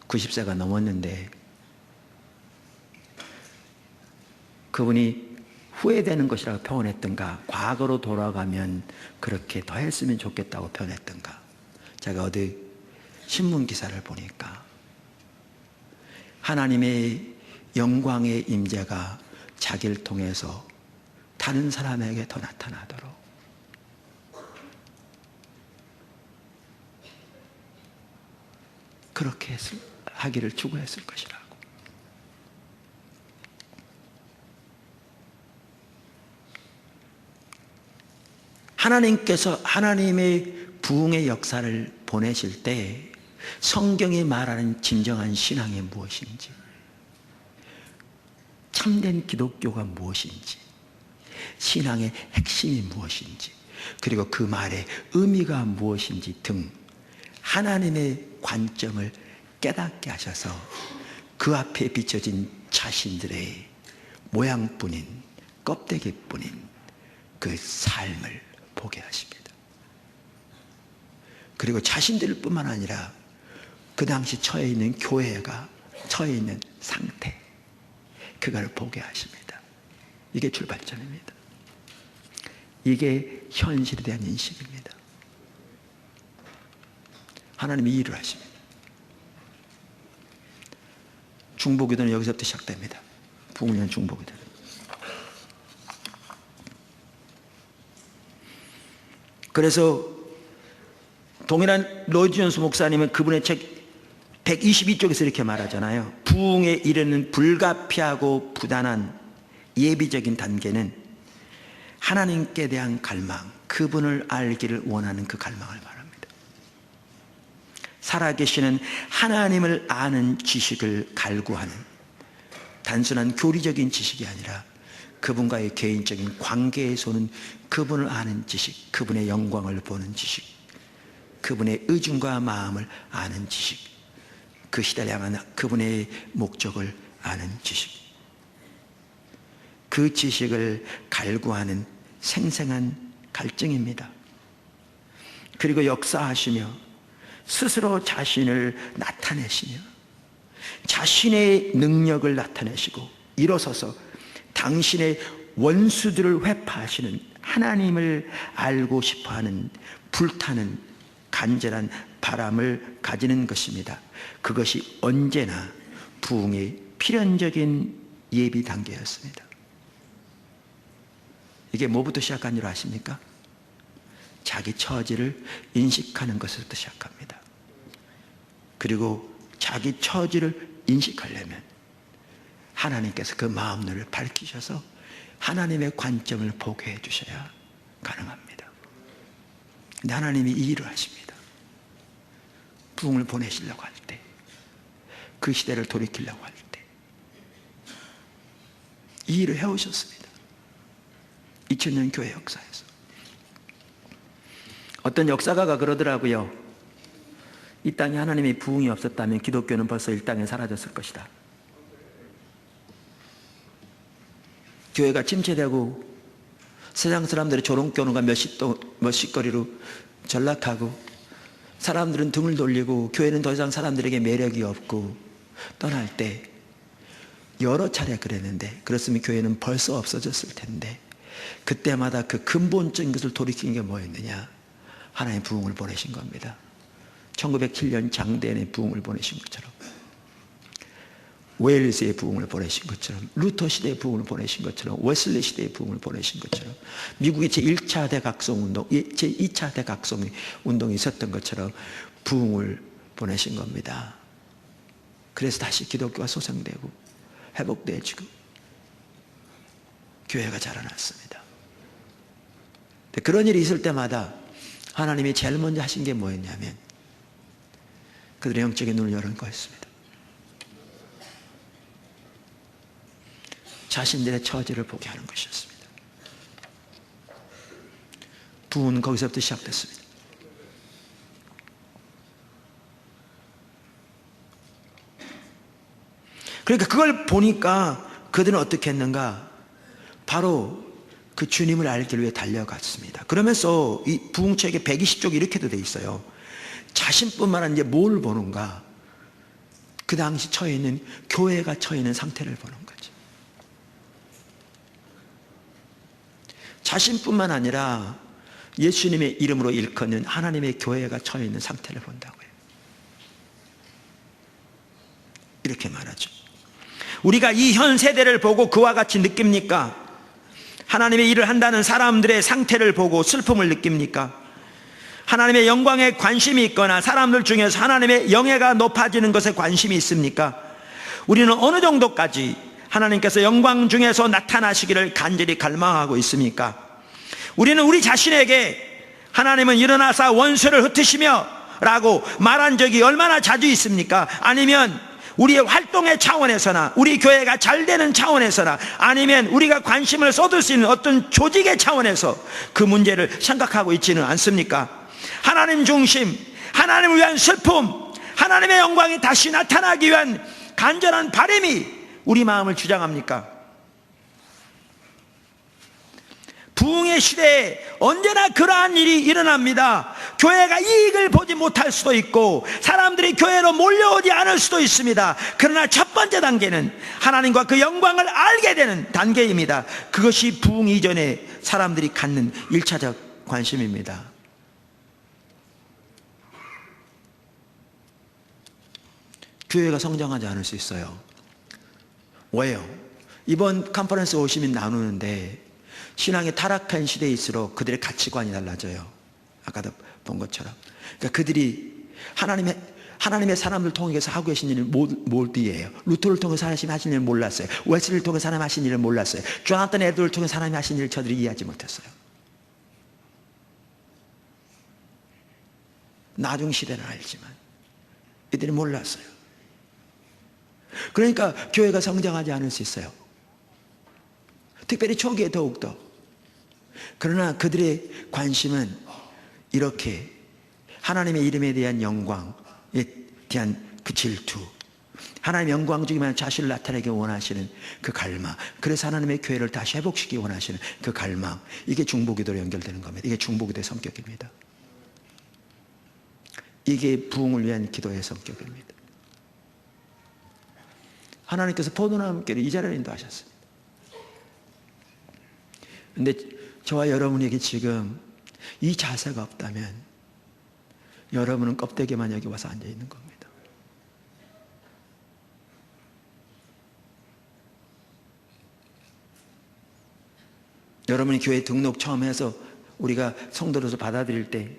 90세가 넘었는데 그분이 후회되는 것이라고 표현했던가, 과거로 돌아가면 그렇게 더 했으면 좋겠다고 표현했던가, 제가 어디 신문 기사를 보니까 하나님의 영광의 임재가 자기를 통해서 다른 사람에게 더 나타나도록 그렇게 하기를 추구했을 것이라고. 하나님께서 하나님의 부흥의 역사를 보내실 때 성경이 말하는 진정한 신앙이 무엇인지, 참된 기독교가 무엇인지, 신앙의 핵심이 무엇인지, 그리고 그 말의 의미가 무엇인지 등 하나님의 관점을 깨닫게 하셔서 그 앞에 비춰진 자신들의 모양뿐인, 껍데기뿐인 그 삶을 보게 하십니다. 그리고 자신들뿐만 아니라 그 당시 처해 있는 교회가 처해 있는 상태, 그걸 보게 하십니다. 이게 출발점입니다. 이게 현실에 대한 인식입니다. 하나님이 이 일을 하십니다. 중보기도는 여기서부터 시작됩니다. 부흥년 중보기도는. 그래서 동일한 로이드 존스 목사님은 그분의 책 122쪽에서 이렇게 말하잖아요. 부흥에 이르는 불가피하고 부단한 예비적인 단계는 하나님께 대한 갈망, 그분을 알기를 원하는 그 갈망을 말합니다. 살아계시는 하나님을 아는 지식을 갈구하는, 단순한 교리적인 지식이 아니라 그분과의 개인적인 관계에서는 그분을 아는 지식, 그분의 영광을 보는 지식, 그분의 의중과 마음을 아는 지식, 그 시대를 향한 그분의 목적을 아는 지식, 그 지식을 갈구하는 생생한 갈증입니다. 그리고 역사하시며 스스로 자신을 나타내시며 자신의 능력을 나타내시고 일어서서 당신의 원수들을 회파하시는, 하나님을 알고 싶어하는 불타는 간절한 바람을 가지는 것입니다. 그것이 언제나 부흥의 필연적인 예비 단계였습니다. 이게 뭐부터 시작한 줄 아십니까? 자기 처지를 인식하는 것부터 시작합니다. 그리고 자기 처지를 인식하려면 하나님께서 그 마음눈을 밝히셔서 하나님의 관점을 보게 해주셔야 가능합니다. 근데 하나님이 이 일을 하십니다. 부흥을 보내시려고 할 때, 그 시대를 돌이키려고 할 때 이 일을 해오셨습니다. 2000년 교회 역사에서. 어떤 역사가가 그러더라고요. 이 땅에 하나님의 부흥이 없었다면 기독교는 벌써 이 땅에 사라졌을 것이다. 교회가 침체되고 세상 사람들이 조롱교누가 몇십거리로 전락하고 사람들은 등을 돌리고 교회는 더 이상 사람들에게 매력이 없고 떠날 때 여러 차례 그랬는데, 그렇으면 교회는 벌써 없어졌을 텐데, 그때마다 그 근본적인 것을 돌이킨 게 뭐였느냐? 하나님의 부흥을 보내신 겁니다. 1907년 장대연의 부흥을 보내신 것처럼, 웨일스의 부흥을 보내신 것처럼, 루터 시대의 부흥을 보내신 것처럼, 웨슬리 시대의 부흥을 보내신 것처럼, 미국의 제1차 대각성 운동, 제2차 대각성 운동이 있었던 것처럼 부흥을 보내신 겁니다. 그래서 다시 기독교가 소생되고 회복되어지고 교회가 자라났습니다. 그런 일이 있을 때마다 하나님이 제일 먼저 하신 게 뭐였냐면 그들의 영적인 눈을 여는 거였습니다. 자신들의 처지를 보게 하는 것이었습니다. 부흥은 거기서부터 시작됐습니다. 그러니까 그걸 보니까 그들은 어떻게 했는가? 바로 그 주님을 알기 위해 달려갔습니다. 그러면서 이 부흥책의 120쪽이 이렇게도 돼 있어요. 자신뿐만 아니라 이제 뭘 보는가? 그 당시 처해 있는 교회가 처해 있는 상태를 보는 거죠. 자신뿐만 아니라 예수님의 이름으로 일컫는 하나님의 교회가 처해 있는 상태를 본다고요. 이렇게 말하죠. 우리가 이 현 세대를 보고 그와 같이 느낍니까? 하나님의 일을 한다는 사람들의 상태를 보고 슬픔을 느낍니까? 하나님의 영광에 관심이 있거나 사람들 중에서 하나님의 영예가 높아지는 것에 관심이 있습니까? 우리는 어느 정도까지 하나님께서 영광 중에서 나타나시기를 간절히 갈망하고 있습니까? 우리는 우리 자신에게 하나님은 일어나사 원수를 흩으시며 라고 말한 적이 얼마나 자주 있습니까? 아니면 우리의 활동의 차원에서나 우리 교회가 잘 되는 차원에서나 아니면 우리가 관심을 쏟을 수 있는 어떤 조직의 차원에서 그 문제를 생각하고 있지는 않습니까? 하나님 중심, 하나님을 위한 슬픔, 하나님의 영광이 다시 나타나기 위한 간절한 바람이 우리 마음을 주장합니까? 부흥의 시대에 언제나 그러한 일이 일어납니다. 교회가 이익을 보지 못할 수도 있고 사람들이 교회로 몰려오지 않을 수도 있습니다. 그러나 첫 번째 단계는 하나님과 그 영광을 알게 되는 단계입니다. 그것이 부흥 이전에 사람들이 갖는 1차적 관심입니다. 교회가 성장하지 않을 수 있어요. 왜요? 이번 컨퍼런스 오시면 나누는데 신앙의 타락한 시대일수록 그들의 가치관이 달라져요. 아까도 본 것처럼. 그러니까 그들이 하나님의 사람들 통해서 하고 계신 일을 몰디예요. 루터를 통해서 하나님 하신 일을 몰랐어요. 웨슬리를 통해서 하나님 하신 일을 몰랐어요. 조나탄 에드워를 통해서 하나님 하신 일을 저들이 이해하지 못했어요. 나중 시대는 알지만 이들이 몰랐어요. 그러니까 교회가 성장하지 않을 수 있어요. 특별히 초기에 더욱더. 그러나 그들의 관심은 이렇게 하나님의 이름에 대한 영광에 대한 그 질투, 하나님의 영광 중에만 자신을 나타내기 원하시는 그 갈망, 그래서 하나님의 교회를 다시 회복시키기 원하시는 그 갈망, 이게 중보기도로 연결되는 겁니다. 이게 중보기도의 성격입니다. 이게 부흥을 위한 기도의 성격입니다. 하나님께서 포도나무께를 이 자리를 인도하셨습니다. 근데 저와 여러분에게 지금 이 자세가 없다면 여러분은 껍데기만 여기 와서 앉아 있는 겁니다. 여러분이 교회 등록 처음 해서 우리가 성도로서 받아들일 때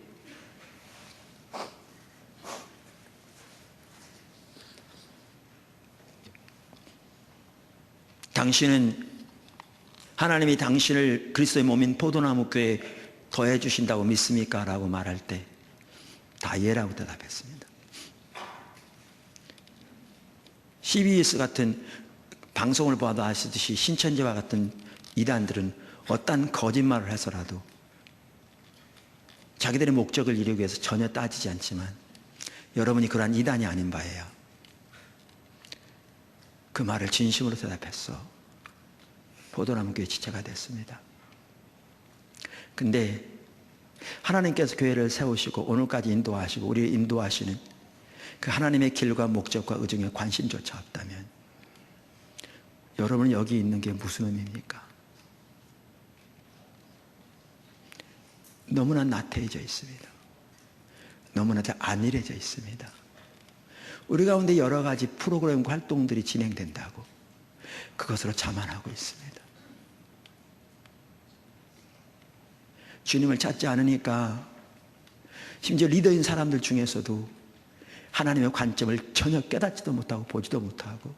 당신은 하나님이 당신을 그리스도의 몸인 포도나무 교회에 더해 주신다고 믿습니까? 라고 말할 때 다 예라고 대답했습니다. CBS 같은 방송을 봐도 아시듯이 신천지와 같은 이단들은 어떤 거짓말을 해서라도 자기들의 목적을 이루기 위해서 전혀 따지지 않지만 여러분이 그러한 이단이 아닌 바에요. 그 말을 진심으로 대답했어. 포도나무 교회 지체가 됐습니다. 근데 하나님께서 교회를 세우시고 오늘까지 인도하시고 우리를 인도하시는 그 하나님의 길과 목적과 의중에 관심조차 없다면 여러분은 여기 있는 게 무슨 의미입니까? 너무나 나태해져 있습니다. 너무나 안일해져 있습니다. 우리 가운데 여러 가지 프로그램과 활동들이 진행된다고 그것으로 자만하고 있습니다. 주님을 찾지 않으니까 심지어 리더인 사람들 중에서도 하나님의 관점을 전혀 깨닫지도 못하고 보지도 못하고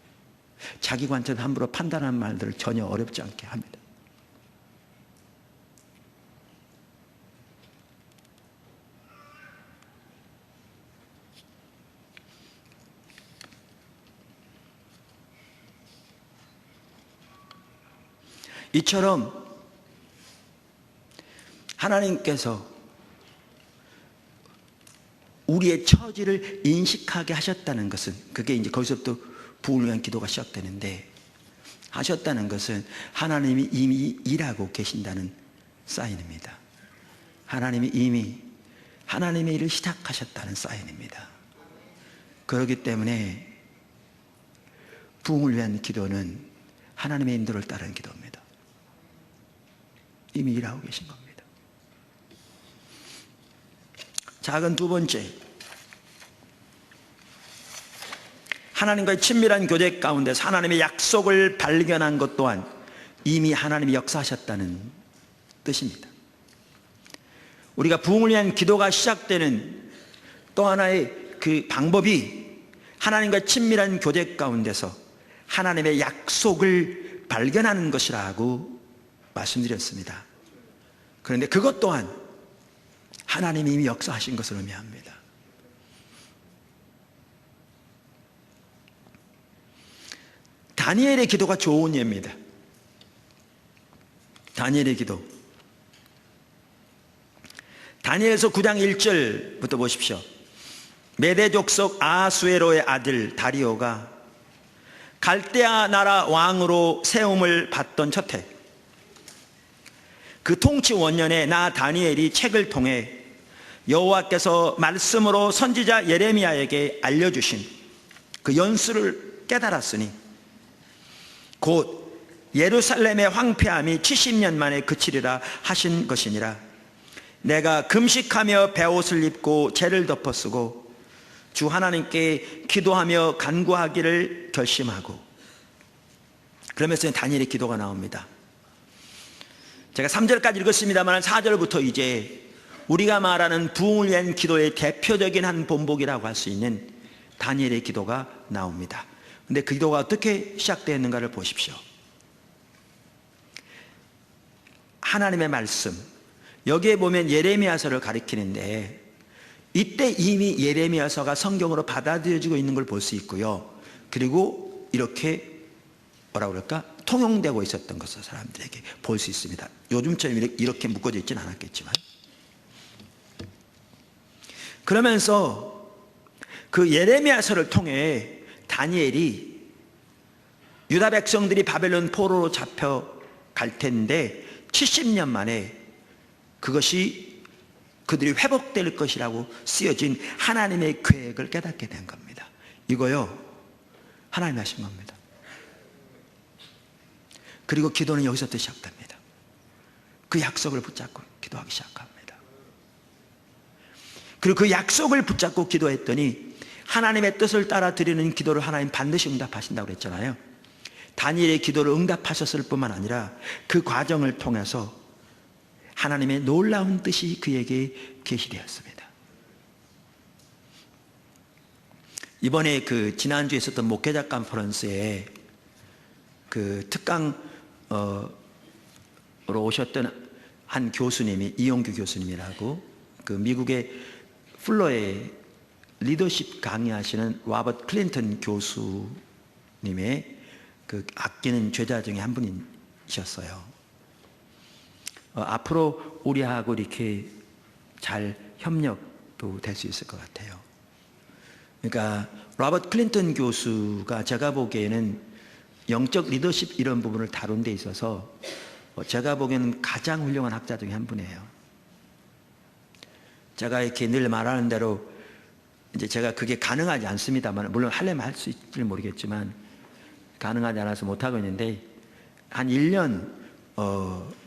자기 관점을 함부로 판단하는 말들을 전혀 어렵지 않게 합니다. 이처럼 하나님께서 우리의 처지를 인식하게 하셨다는 것은, 그게 이제 거기서부터 부흥을 위한 기도가 시작되는데, 하셨다는 것은 하나님이 이미 일하고 계신다는 사인입니다. 하나님이 이미 하나님의 일을 시작하셨다는 사인입니다. 그렇기 때문에 부흥을 위한 기도는 하나님의 인도를 따르는 기도입니다. 이미 일하고 계신 겁니다. 작은 두 번째, 하나님과의 친밀한 교제 가운데서 하나님의 약속을 발견한 것 또한 이미 하나님이 역사하셨다는 뜻입니다. 우리가 부흥을 위한 기도가 시작되는 또 하나의 그 방법이 하나님과 친밀한 교제 가운데서 하나님의 약속을 발견하는 것이라고 말씀드렸습니다. 그런데 그것 또한 하나님이 이미 역사하신 것을 의미합니다. 다니엘의 기도가 좋은 예입니다. 다니엘의 기도. 다니엘서 9장 1절부터 보십시오. 메대 족속 아하수에로의 아들 다리오가 갈대아 나라 왕으로 세움을 받던 첫 해, 그 통치 원년에 나 다니엘이 책을 통해 여호와께서 말씀으로 선지자 예레미야에게 알려주신 그 연수를 깨달았으니 곧 예루살렘의 황폐함이 70년 만에 그치리라 하신 것이니라. 내가 금식하며 베옷을 입고 죄를 덮어쓰고 주 하나님께 기도하며 간구하기를 결심하고. 그러면서 다니엘의 기도가 나옵니다. 제가 3절까지 읽었습니다만 4절부터 이제 우리가 말하는 부흥을 위한 기도의 대표적인 한 본보기라고 할 수 있는 다니엘의 기도가 나옵니다. 그런데 그 기도가 어떻게 시작되었는가를 보십시오. 하나님의 말씀, 여기에 보면 예레미야서를 가리키는데 이때 이미 예레미야서가 성경으로 받아들여지고 있는 걸 볼 수 있고요. 그리고 이렇게 뭐라고 그럴까? 통용되고 있었던 것을 사람들에게 볼 수 있습니다. 요즘처럼 이렇게 묶어져 있지는 않았겠지만. 그러면서 그 예레미야서를 통해 다니엘이 유다 백성들이 바벨론 포로로 잡혀갈 텐데 70년 만에 그것이 그들이 회복될 것이라고 쓰여진 하나님의 계획을 깨닫게 된 겁니다. 이거요, 하나님이 하신 겁니다. 그리고 기도는 여기서부터 시작됩니다. 그 약속을 붙잡고 기도하기 시작합니다. 그리고 그 약속을 붙잡고 기도했더니 하나님의 뜻을 따라 드리는 기도를 하나님 반드시 응답하신다고 그랬잖아요. 다니엘의 기도를 응답하셨을 뿐만 아니라 그 과정을 통해서 하나님의 놀라운 뜻이 그에게 계시되었습니다. 이번에 그 지난주에 있었던 목회자 컨퍼런스에 그 특강으로 오셨던 한 교수님이, 이용규 교수님이라고, 그 미국의 플러에 리더십 강의하시는 로버트 클린턴 교수님의 그 아끼는 제자 중에 한 분이셨어요. 앞으로 우리하고 이렇게 잘 협력도 될 수 있을 것 같아요. 그러니까 로버트 클린턴 교수가 제가 보기에는 영적 리더십 이런 부분을 다룬 데 있어서 제가 보기에는 가장 훌륭한 학자 중에 한 분이에요. 제가 이렇게 늘 말하는 대로 이제 제가 그게 가능하지 않습니다만, 물론 하려면 할 수 있을지 모르겠지만 가능하지 않아서 못하고 있는데, 한 1년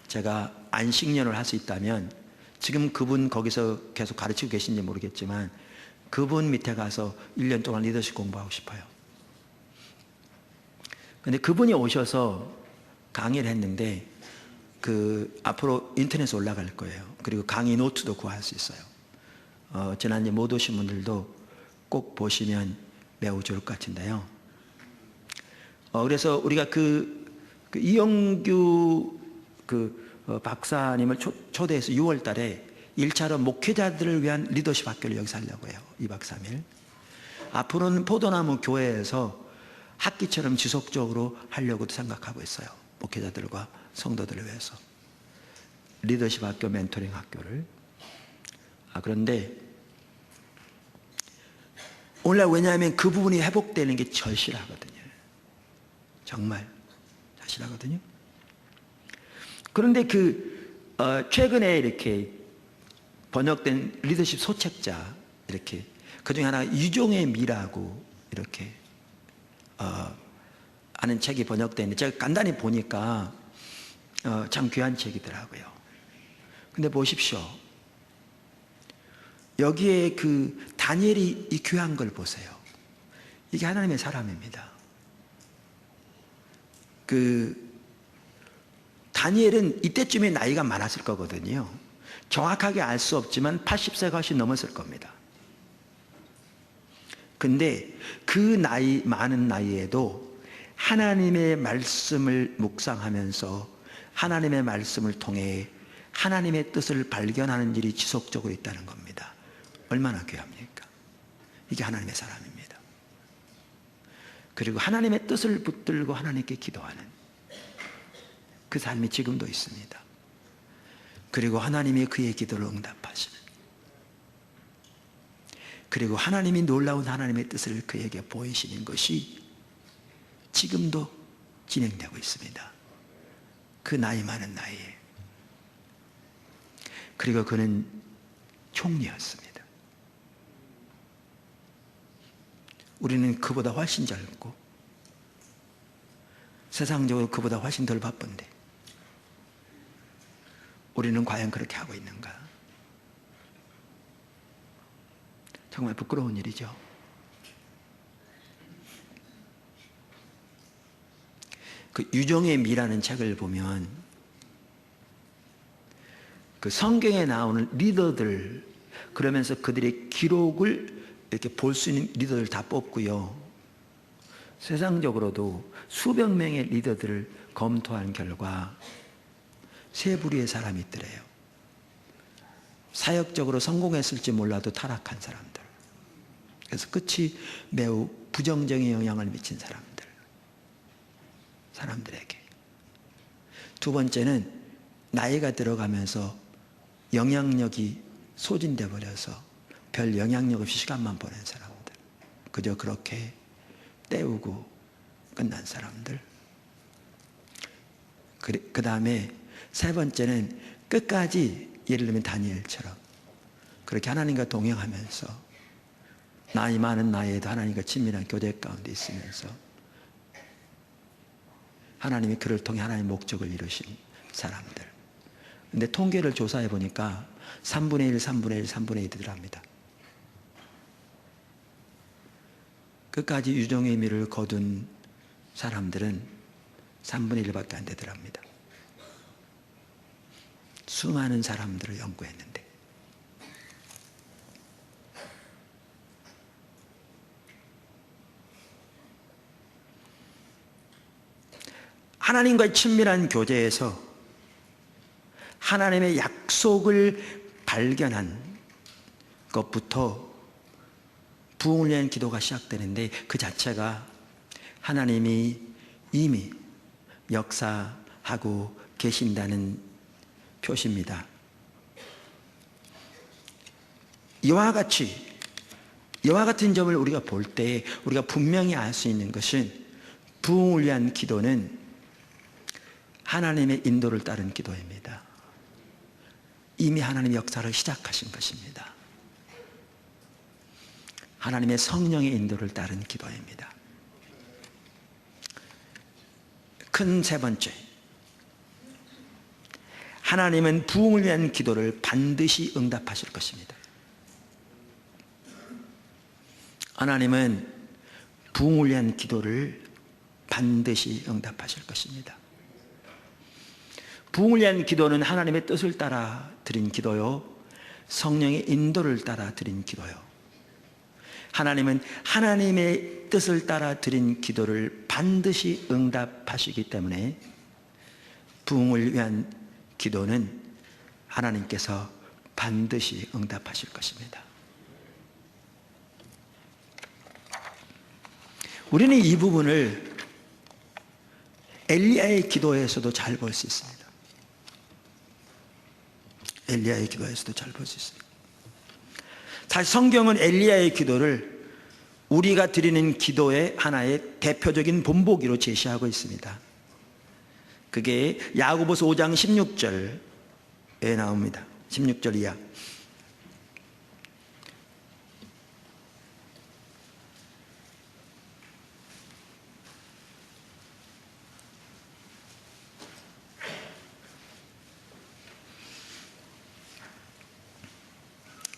제가 안식년을 할 수 있다면, 지금 그분 거기서 계속 가르치고 계신지 모르겠지만 그분 밑에 가서 1년 동안 리더십 공부하고 싶어요. 근데 그분이 오셔서 강의를 했는데 그 앞으로 인터넷에 올라갈 거예요. 그리고 강의 노트도 구할 수 있어요. 지난주에 못 오신 분들도 꼭 보시면 매우 좋을 것 같은데요. 그래서 우리가 이영규 박사님을 초대해서 6월 달에 1차로 목회자들을 위한 리더십 학교를 여기서 하려고 해요. 2박 3일. 앞으로는 포도나무 교회에서 학기처럼 지속적으로 하려고도 생각하고 있어요. 목회자들과 성도들을 위해서. 리더십 학교, 멘토링 학교를. 그런데 오늘날 왜냐하면 그 부분이 회복되는 게 절실하거든요. 정말 절실하거든요. 그런데 최근에 이렇게 번역된 리더십 소책자, 이렇게 그 중에 하나 유종의 미라고 이렇게 하는 책이 번역되는데 제가 간단히 보니까 참 귀한 책이더라고요. 근데 보십시오. 여기에 다니엘이 이 귀한 걸 보세요. 이게 하나님의 사람입니다. 다니엘은 이때쯤에 나이가 많았을 거거든요. 정확하게 알 수 없지만 80세가 훨씬 넘었을 겁니다. 근데 그 많은 나이에도 하나님의 말씀을 묵상하면서 하나님의 말씀을 통해 하나님의 뜻을 발견하는 일이 지속적으로 있다는 겁니다. 얼마나 귀합니까? 이게 하나님의 사람입니다. 그리고 하나님의 뜻을 붙들고 하나님께 기도하는 그 삶이 지금도 있습니다. 그리고 하나님이 그의 기도를 응답하시는, 그리고 하나님이 놀라운 하나님의 뜻을 그에게 보이시는 것이 지금도 진행되고 있습니다. 그 나이 많은 나이에. 그리고 그는 총리였습니다. 우리는 그보다 훨씬 젊고 세상적으로 그보다 훨씬 덜 바쁜데 우리는 과연 그렇게 하고 있는가? 정말 부끄러운 일이죠. 유종의 미라는 책을 보면 성경에 나오는 리더들, 그러면서 그들의 기록을 이렇게 볼 수 있는 리더들 다 뽑고요. 세상적으로도 수백 명의 리더들을 검토한 결과 세 부류의 사람이 있더래요. 사역적으로 성공했을지 몰라도 타락한 사람들. 그래서 끝이 매우 부정적인 영향을 미친 사람들에게. 두 번째는 나이가 들어가면서 영향력이 소진돼 버려서 별 영향력 없이 시간만 보낸 사람들. 그저 그렇게 때우고 끝난 사람들. 그 다음에 세 번째는 끝까지, 예를 들면 다니엘처럼 그렇게 하나님과 동행하면서 나이 많은 나이에도 하나님과 친밀한 교제 가운데 있으면서 하나님이 그를 통해 하나님의 목적을 이루신 사람들. 근데 통계를 조사해 보니까 3분의 1, 3분의 1, 3분의 1을 합니다. 끝까지 유종의 의미를 거둔 사람들은 3분의 1밖에 안 되더랍니다. 수많은 사람들을 연구했는데. 하나님과의 친밀한 교제에서 하나님의 약속을 발견한 것부터 부흥을 위한 기도가 시작되는데, 그 자체가 하나님이 이미 역사하고 계신다는 표시입니다. 이와 같은 점을 우리가 볼 때 우리가 분명히 알 수 있는 것은 부흥을 위한 기도는 하나님의 인도를 따른 기도입니다. 이미 하나님의 역사를 시작하신 것입니다. 하나님의 성령의 인도를 따른 기도입니다. 큰 세 번째, 하나님은 부흥을 위한 기도를 반드시 응답하실 것입니다. 하나님은 부흥을 위한 기도를 반드시 응답하실 것입니다. 부흥을 위한 기도는 하나님의 뜻을 따라 드린 기도요, 성령의 인도를 따라 드린 기도요. 하나님은 하나님의 뜻을 따라 드린 기도를 반드시 응답하시기 때문에 부흥을 위한 기도는 하나님께서 반드시 응답하실 것입니다. 우리는 이 부분을 엘리야의 기도에서도 잘 볼 수 있습니다. 엘리야의 기도에서도 잘 볼 수 있습니다. 사실 성경은 엘리야의 기도를 우리가 드리는 기도의 하나의 대표적인 본보기로 제시하고 있습니다. 그게 야고보서 5장 16절에 나옵니다. 16절 이하.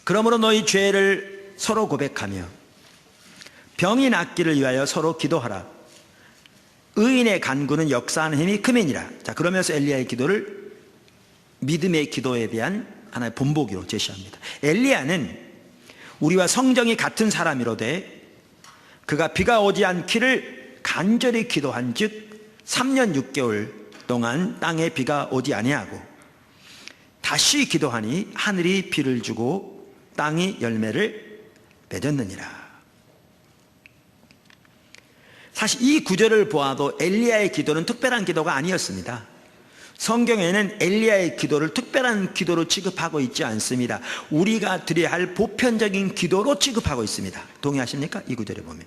그러므로 너희 죄를 서로 고백하며 병이 낫기를 위하여 서로 기도하라. 의인의 간구는 역사하는 힘이 크매니라. 자, 그러면서 엘리야의 기도를 믿음의 기도에 대한 하나의 본보기로 제시합니다. 엘리야는 우리와 성정이 같은 사람이로되 그가 비가 오지 않기를 간절히 기도한 즉 3년 6개월 동안 땅에 비가 오지 아니하고 다시 기도하니 하늘이 비를 주고 땅이 열매를 맺었느니라. 사실 이 구절을 보아도 엘리야의 기도는 특별한 기도가 아니었습니다. 성경에는 엘리야의 기도를 특별한 기도로 취급하고 있지 않습니다. 우리가 드려야 할 보편적인 기도로 취급하고 있습니다. 동의하십니까? 이 구절에 보면.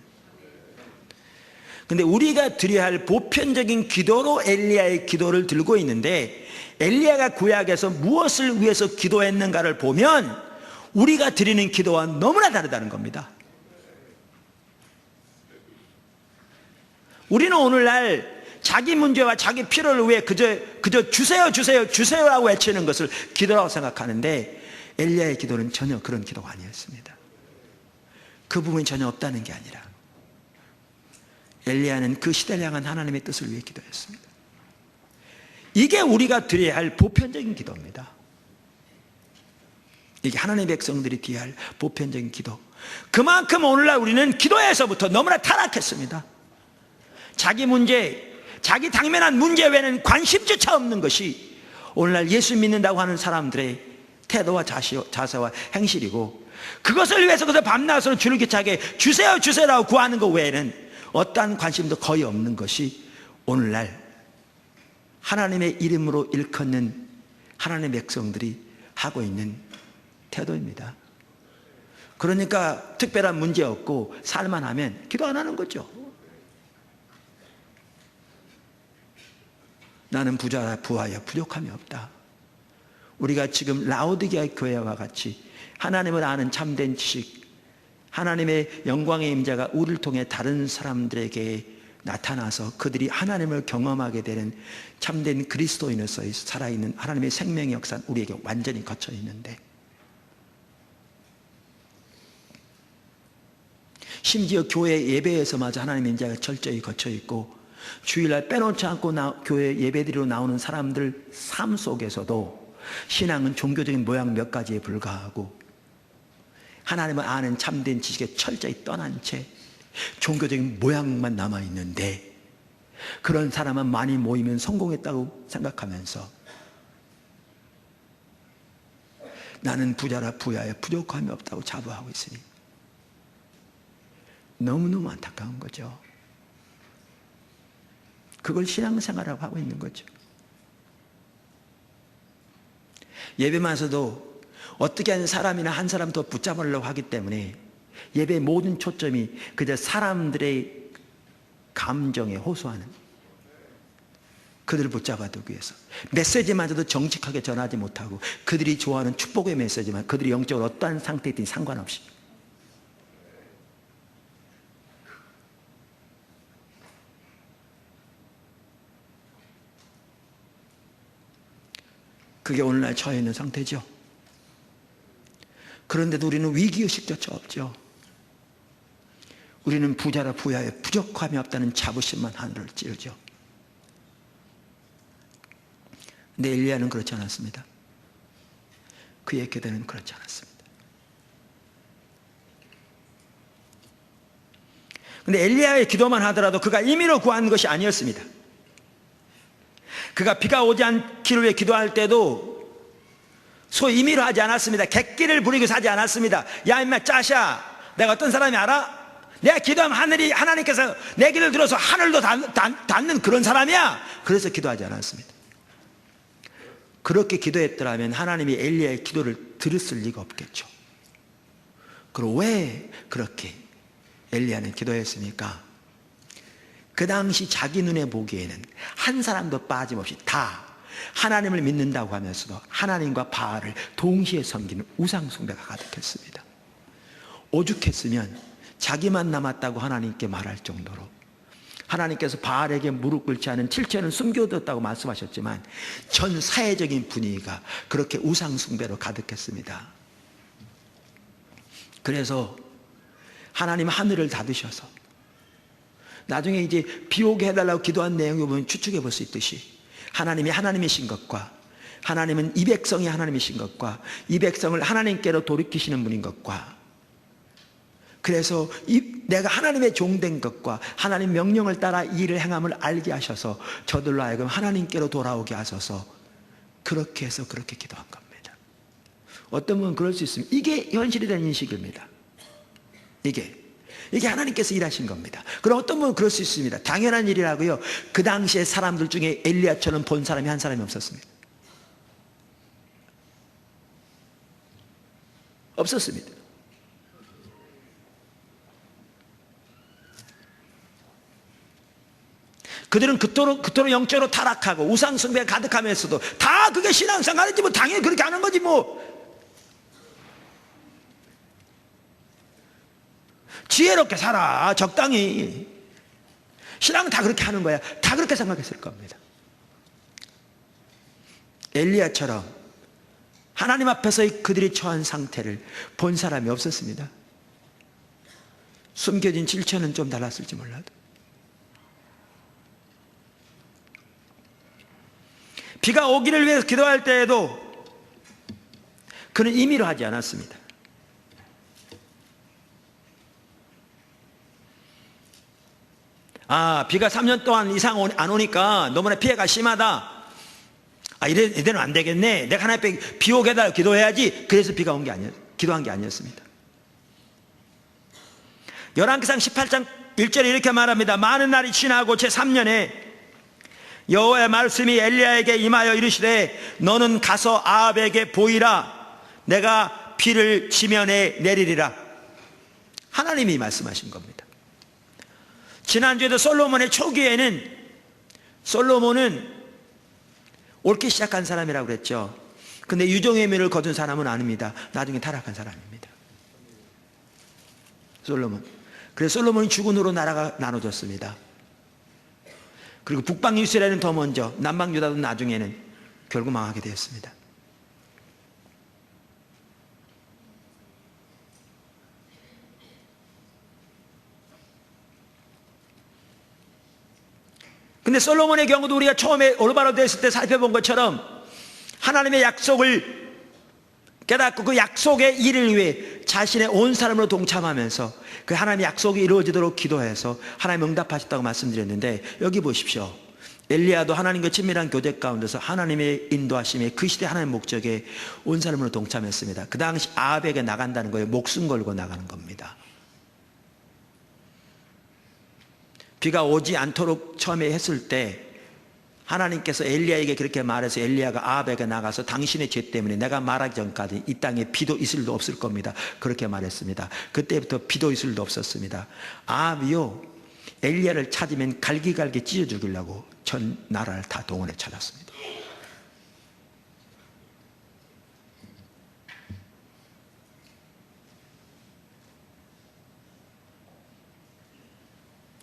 근데 우리가 드려야 할 보편적인 기도로 엘리야의 기도를 들고 있는데, 엘리야가 구약에서 무엇을 위해서 기도했는가를 보면 우리가 드리는 기도와 너무나 다르다는 겁니다. 우리는 오늘날 자기 문제와 자기 필요를 위해 그저 주세요 주세요 주세요라고 외치는 것을 기도라고 생각하는데, 엘리야의 기도는 전혀 그런 기도가 아니었습니다. 그 부분이 전혀 없다는 게 아니라 엘리야는 그 시대를 향한 하나님의 뜻을 위해 기도했습니다. 이게 우리가 드려야 할 보편적인 기도입니다. 이게 하나님의 백성들이 드려야 할 보편적인 기도. 그만큼 오늘날 우리는 기도에서부터 너무나 타락했습니다. 자기 문제, 자기 당면한 문제 외에는 관심조차 없는 것이 오늘날 예수 믿는다고 하는 사람들의 태도와 자세와 행실이고, 그것을 위해서 그저 밤낮으로 줄을 기차게 주세요 주세요라고 구하는 것 외에는 어떠한 관심도 거의 없는 것이 오늘날 하나님의 이름으로 일컫는 하나님의 백성들이 하고 있는 태도입니다. 그러니까 특별한 문제 없고 살만 하면 기도 안 하는 거죠. 나는 부하여 부족함이 없다. 우리가 지금 라오디게아 교회와 같이 하나님을 아는 참된 지식, 하나님의 영광의 임재가 우리를 통해 다른 사람들에게 나타나서 그들이 하나님을 경험하게 되는 참된 그리스도인으로서의 살아있는 하나님의 생명의 역사는 우리에게 완전히 거쳐 있는데, 심지어 교회 예배에서마저 하나님의 인자가 철저히 거쳐 있고, 주일날 빼놓지 않고 교회 예배드리러 나오는 사람들 삶 속에서도 신앙은 종교적인 모양 몇 가지에 불과하고 하나님을 아는 참된 지식에 철저히 떠난 채 종교적인 모양만 남아있는데, 그런 사람은 많이 모이면 성공했다고 생각하면서 나는 부자라 부야에 부족함이 없다고 자부하고 있으니 너무너무 안타까운 거죠. 그걸 신앙생활이라고 하고 있는 거죠. 예배만서도 어떻게 하는 사람이나 한 사람 더 붙잡으려고 하기 때문에 예배의 모든 초점이 그저 사람들의 감정에 호소하는, 그들을 붙잡아두기 위해서 메시지마저도 정직하게 전하지 못하고 그들이 좋아하는 축복의 메시지만 그들이 영적으로 어떠한 상태에 있든 상관없이 그게 오늘날 처해 있는 상태죠. 그런데도 우리는 위기의식조차 없죠. 우리는 부자라 부야에 부족함이 없다는 자부심만 하늘을 찌르죠. 근데 엘리야는 그렇지 않았습니다. 그의 기도는 그렇지 않았습니다. 근데 엘리야의 기도만 하더라도 그가 임의로 구한 것이 아니었습니다. 그가 비가 오지 않기를 위해 기도할 때도 소위 임의로 하지 않았습니다. 객기를 부리고 하지 않았습니다. 야 임마 짜샤, 내가 어떤 사람이 알아? 내가 기도하면 하나님께서 내 기도를 들어서 하늘도 닿는 그런 사람이야. 그래서 기도하지 않았습니다. 그렇게 기도했더라면 하나님이 엘리야의 기도를 들었을 리가 없겠죠. 그럼 왜 그렇게 엘리야는 기도했습니까? 그 당시 자기 눈에 보기에는 한 사람도 빠짐없이 다 하나님을 믿는다고 하면서도 하나님과 바알을 동시에 섬기는 우상 숭배가 가득했습니다. 오죽했으면 자기만 남았다고 하나님께 말할 정도로, 하나님께서 바알에게 무릎 꿇지 않은 7천은 숨겨뒀다고 말씀하셨지만 전 사회적인 분위기가 그렇게 우상 숭배로 가득했습니다. 그래서 하나님 하늘을 닫으셔서 나중에 이제 비 오게 해달라고 기도한 내용을 보면 추측해 볼 수 있듯이 하나님이 하나님이신 것과, 하나님은 이 백성이 하나님이신 것과, 이 백성을 하나님께로 돌이키시는 분인 것과, 그래서 내가 하나님의 종된 것과 하나님 명령을 따라 이 일을 행함을 알게 하셔서 저들로 하여금 하나님께로 돌아오게 하셔서 그렇게 해서 그렇게 기도한 겁니다. 어떤 분은 그럴 수 있습니다. 이게 현실이 된 인식입니다. 이게 하나님께서 일하신 겁니다. 그럼 어떤 분은 그럴 수 있습니다. 당연한 일이라고요. 그 당시에 사람들 중에 엘리야처럼 본 사람이 한 사람이 없었습니다. 없었습니다. 그들은 그토록 영적으로 타락하고 우상숭배가 가득하면서도 다 그게 신앙생활이지 뭐 당연히 그렇게 하는 거지 뭐. 지혜롭게 살아, 적당히. 신앙은 다 그렇게 하는 거야. 다 그렇게 생각했을 겁니다. 엘리야처럼 하나님 앞에서의 그들이 처한 상태를 본 사람이 없었습니다. 숨겨진 7천은 좀 달랐을지 몰라도. 비가 오기를 위해서 기도할 때에도 그는 임의로 하지 않았습니다. 비가 3년 동안 이상 안 오니까 너무나 피해가 심하다. 이대로는 안 되겠네. 내가 하나님 앞에 비 오게 해달라고 기도해야지. 그래서 비가 온 게 기도한 게 아니었습니다. 열왕기상 18장 1절에 이렇게 말합니다. 많은 날이 지나고 제3년에 여호와의 말씀이 엘리야에게 임하여 이르시되 너는 가서 아합에게 보이라. 내가 비를 지면에 내리리라. 하나님이 말씀하신 겁니다. 지난주에도 솔로몬의 초기에는 솔로몬은 옳게 시작한 사람이라고 그랬죠. 근데 유종의 미를 거둔 사람은 아닙니다. 나중에 타락한 사람입니다. 솔로몬. 그래서 솔로몬이 죽은 후로 나라가 나눠졌습니다. 그리고 북방 이스라엘은 더 먼저, 남방 유다도 나중에는 결국 망하게 되었습니다. 근데 솔로몬의 경우도 우리가 처음에 올바로 됐을 때 살펴본 것처럼 하나님의 약속을 깨닫고 그 약속의 일을 위해 자신의 온 사람으로 동참하면서 그 하나님의 약속이 이루어지도록 기도해서 하나님 응답하셨다고 말씀드렸는데, 여기 보십시오. 엘리야도 하나님과 친밀한 교제 가운데서 하나님의 인도하심에 그 시대 하나님의 목적에 온 사람으로 동참했습니다. 그 당시 아합에게 나간다는 거예요. 목숨 걸고 나가는 겁니다. 비가 오지 않도록 처음에 했을 때 하나님께서 엘리야에게 그렇게 말해서 엘리야가 아합에게 나가서 당신의 죄 때문에 내가 말하기 전까지 이 땅에 비도 있을 도 없을 겁니다. 그렇게 말했습니다. 그때부터 비도 있을 도 없었습니다. 아합이요, 엘리야를 찾으면 갈기갈기 찢어 죽이려고 전 나라를 다 동원해 찾았습니다.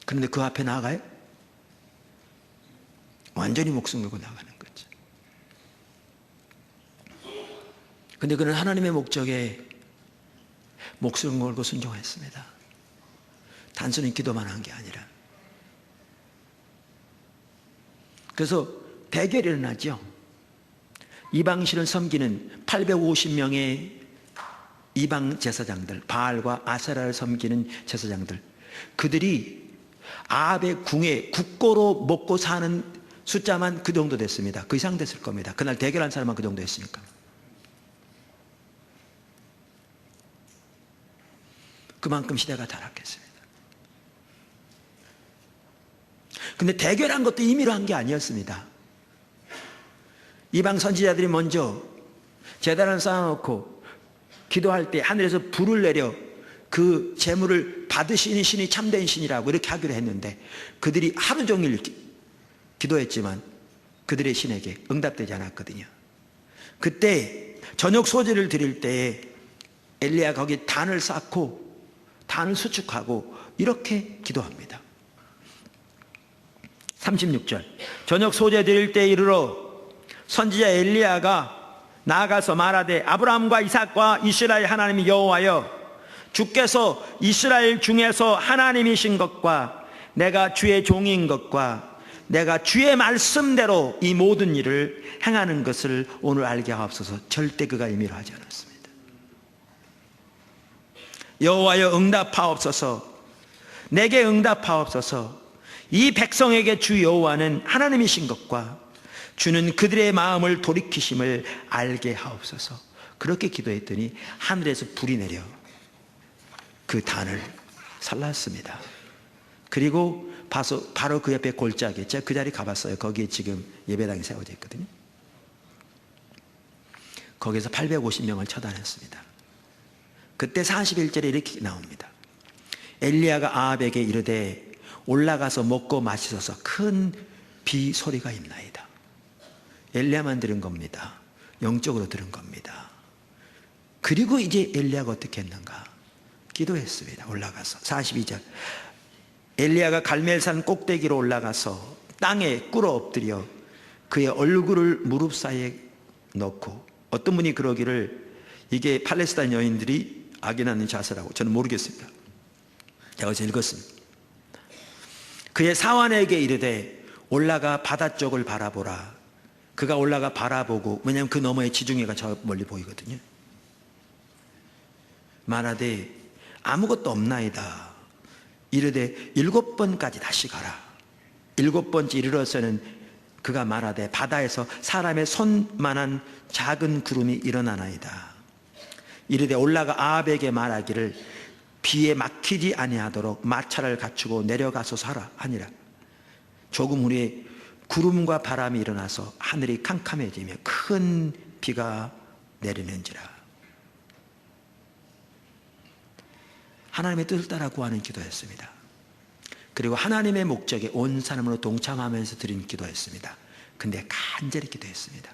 그런데 그 앞에 나가요? 완전히 목숨 걸고 나가는 거죠. 그런데 그는 하나님의 목적에 목숨 걸고 순종했습니다. 단순히 기도만 한 게 아니라. 그래서 대결이 일어나죠. 이방신을 섬기는 850명의 이방 제사장들, 바알과 아세라를 섬기는 제사장들, 그들이 아합의 궁에 국고로 먹고 사는 숫자만 그 정도 됐습니다. 그 이상 됐을 겁니다. 그날 대결한 사람만 그 정도 했으니까. 그만큼 시대가 타락했습니다. 근데 대결한 것도 임의로 한 게 아니었습니다. 이방 선지자들이 먼저 제단을 쌓아놓고 기도할 때 하늘에서 불을 내려 그 제물을 받으시는 신이 참된 신이라고 이렇게 하기로 했는데, 그들이 하루 종일 기도했지만 그들의 신에게 응답되지 않았거든요. 그때 저녁 소제를 드릴 때에 엘리야 거기 단을 쌓고 단을 수축하고 이렇게 기도합니다. 36절, 저녁 소제 드릴 때 이르러 선지자 엘리야가 나아가서 말하되 아브라함과 이삭과 이스라엘 하나님 여호와여, 주께서 이스라엘 중에서 하나님이신 것과 내가 주의 종인 것과 내가 주의 말씀대로 이 모든 일을 행하는 것을 오늘 알게 하옵소서. 절대 그가 임의로 하지 않았습니다. 여호와여 응답하옵소서. 내게 응답하옵소서. 이 백성에게 주 여호와는 하나님이신 것과 주는 그들의 마음을 돌이키심을 알게 하옵소서. 그렇게 기도했더니 하늘에서 불이 내려 그 단을 살랐습니다. 그리고 바로 그 옆에 골짜기, 제가 그 자리 가봤어요. 거기에 지금 예배당이 세워져 있거든요. 거기서 850명을 처단했습니다. 그때 41절에 이렇게 나옵니다. 엘리야가 아합에게 이르되 올라가서 먹고 마시소서. 큰 비 소리가 있나이다. 엘리야만 들은 겁니다. 영적으로 들은 겁니다. 그리고 이제 엘리야가 어떻게 했는가? 기도했습니다. 올라가서 42절, 엘리야가 갈멜산 꼭대기로 올라가서 땅에 꿇어 엎드려 그의 얼굴을 무릎 사이에 넣고, 어떤 분이 그러기를 이게 팔레스타인 여인들이 악인하는 자세라고, 저는 모르겠습니다. 제가 어제 읽었습니다. 그의 사환에게 이르되 올라가 바다 쪽을 바라보라. 그가 올라가 바라보고, 왜냐하면 그 너머에 지중해가 저 멀리 보이거든요. 말하되 아무것도 없나이다. 이르되 7번까지 다시 가라. 7번째 이르러서는 그가 말하되 바다에서 사람의 손만한 작은 구름이 일어나나이다. 이르되 올라가 아합에게 말하기를 비에 막히지 아니하도록 마차를 갖추고 내려가서 살아 하니라. 조금 후에 구름과 바람이 일어나서 하늘이 캄캄해지며 큰 비가 내리는지라. 하나님의 뜻을 따라 구하는 기도였습니다. 그리고 하나님의 목적에 온 사람으로 동참하면서 드린 기도였습니다. 근데 간절히 기도했습니다.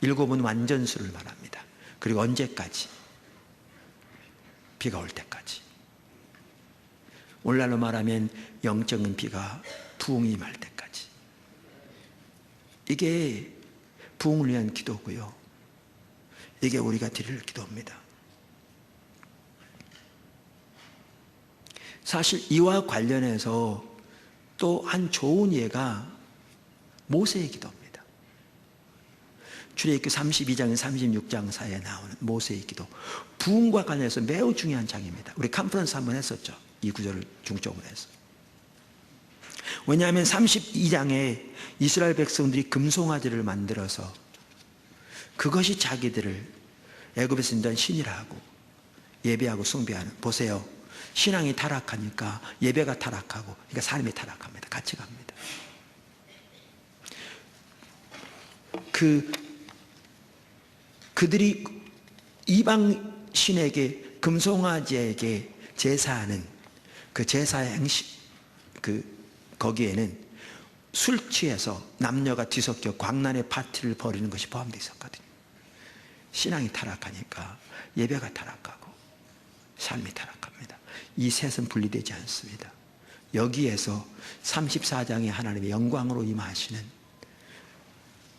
7은 완전수를 말합니다. 그리고 언제까지? 비가 올 때까지. 오늘날로 말하면 영적인 비가 부흥이 임할 때까지. 이게 부흥을 위한 기도고요. 이게 우리가 드릴 기도입니다. 사실 이와 관련해서 또 한 좋은 예가 모세의 기도입니다. 출애굽기 32장 36장 사이에 나오는 모세의 기도, 부흥과 관련해서 매우 중요한 장입니다. 우리 컨퍼런스 한번 했었죠. 이 구절을 중점으로 해서. 왜냐하면 32장에 이스라엘 백성들이 금송아지를 만들어서 그것이 자기들을 애굽에서 인도한 신이라고 예배하고 숭배하는, 보세요, 신앙이 타락하니까 예배가 타락하고, 그러니까 삶이 타락합니다. 같이 갑니다. 그들이 이방 신에게, 금송아지에게 제사하는 그 제사의 행식, 거기에는 술 취해서 남녀가 뒤섞여 광란의 파티를 벌이는 것이 포함되어 있었거든요. 신앙이 타락하니까 예배가 타락하고 삶이 타락합니다. 이 셋은 분리되지 않습니다. 여기에서 34장에 하나님의 영광으로 임하시는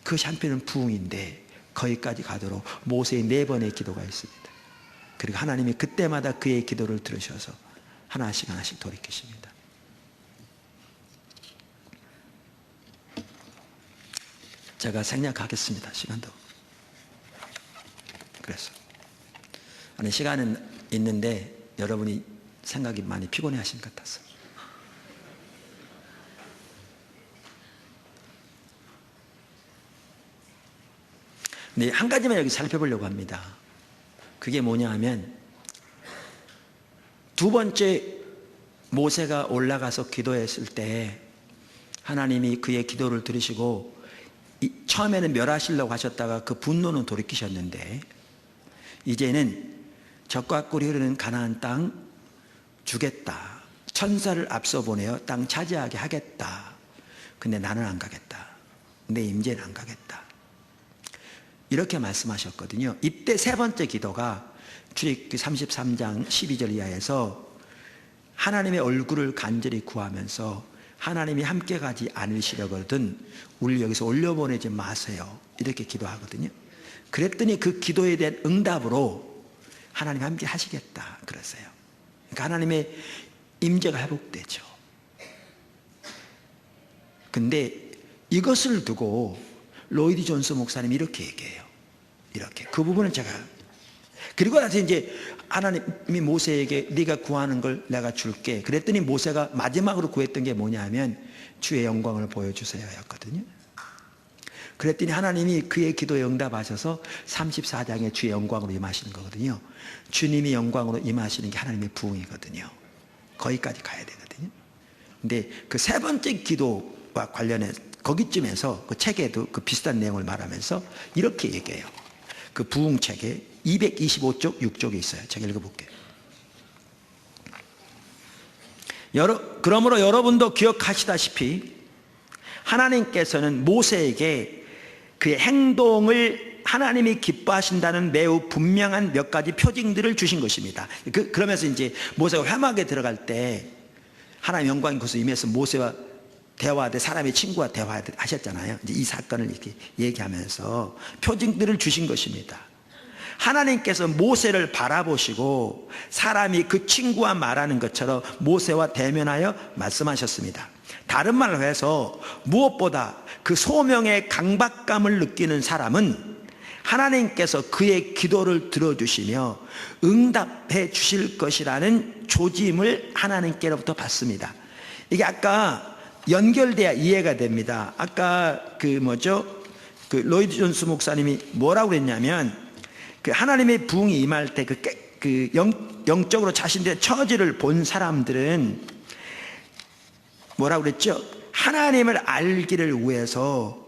그것이 한편은 부흥인데, 거기까지 가도록 모세의 4번의 기도가 있습니다. 그리고 하나님이 그때마다 그의 기도를 들으셔서 하나씩 하나씩 돌이키십니다. 제가 생략하겠습니다. 시간도. 그래서 시간은 있는데 여러분이 생각이 많이 피곤해 하신 것 같아서. 네, 한 가지만 여기 살펴보려고 합니다. 그게 뭐냐 하면, 두 번째 모세가 올라가서 기도했을 때 하나님이 그의 기도를 들으시고 처음에는 멸하시려고 하셨다가 그 분노는 돌이키셨는데, 이제는 적과 꿀이 흐르는 가나안 땅 주겠다, 천사를 앞서 보내어 땅 차지하게 하겠다. 근데 나는 안 가겠다, 내 임재는 안 가겠다, 이렇게 말씀하셨거든요. 이때 세 번째 기도가 출애굽기 33장 12절 이하에서 하나님의 얼굴을 간절히 구하면서 하나님이 함께 가지 않으시려거든 우리를 여기서 올려보내지 마세요, 이렇게 기도하거든요. 그랬더니 그 기도에 대한 응답으로 하나님 함께 하시겠다 그랬어요. 그러니까 하나님의 임재가 회복되죠. 근데 이것을 두고 로이드 존스 목사님이 이렇게 얘기해요. 이렇게 그 부분은 제가, 그리고 나서 이제 하나님이 모세에게 네가 구하는 걸 내가 줄게 그랬더니 모세가 마지막으로 구했던 게 뭐냐 하면 주의 영광을 보여주세요 였거든요. 그랬더니 하나님이 그의 기도에 응답하셔서 34장에 주의 영광으로 임하시는 거거든요. 주님이 영광으로 임하시는 게 하나님의 부흥이거든요. 거기까지 가야 되거든요. 근데 그 세 번째 기도와 관련해 거기쯤에서 그 책에도 그 비슷한 내용을 말하면서 이렇게 얘기해요. 그 부흥책에 225쪽 6쪽에 있어요. 제가 읽어볼게요. 그러므로 여러분도 기억하시다시피 하나님께서는 모세에게 그의 행동을 하나님이 기뻐하신다는 매우 분명한 몇 가지 표징들을 주신 것입니다. 그러면서 이제 모세가 회막에 들어갈 때 하나님 영광이 거기서 임해서 모세와 대화하되 사람의 친구와 대화하셨잖아요. 이제 이 사건을 이렇게 얘기하면서 표징들을 주신 것입니다. 하나님께서 모세를 바라보시고 사람이 그 친구와 말하는 것처럼 모세와 대면하여 말씀하셨습니다. 다른 말로 해서 무엇보다 그 소명의 강박감을 느끼는 사람은 하나님께서 그의 기도를 들어주시며 응답해 주실 것이라는 조짐을 하나님께로부터 받습니다. 이게 아까 연결돼야 이해가 됩니다. 아까 그 로이드 존스 목사님이 뭐라고 그랬냐면, 그 하나님의 부흥이 임할 때 그 영적으로 자신들의 처지를 본 사람들은 뭐라고 그랬죠? 하나님을 알기를 위해서,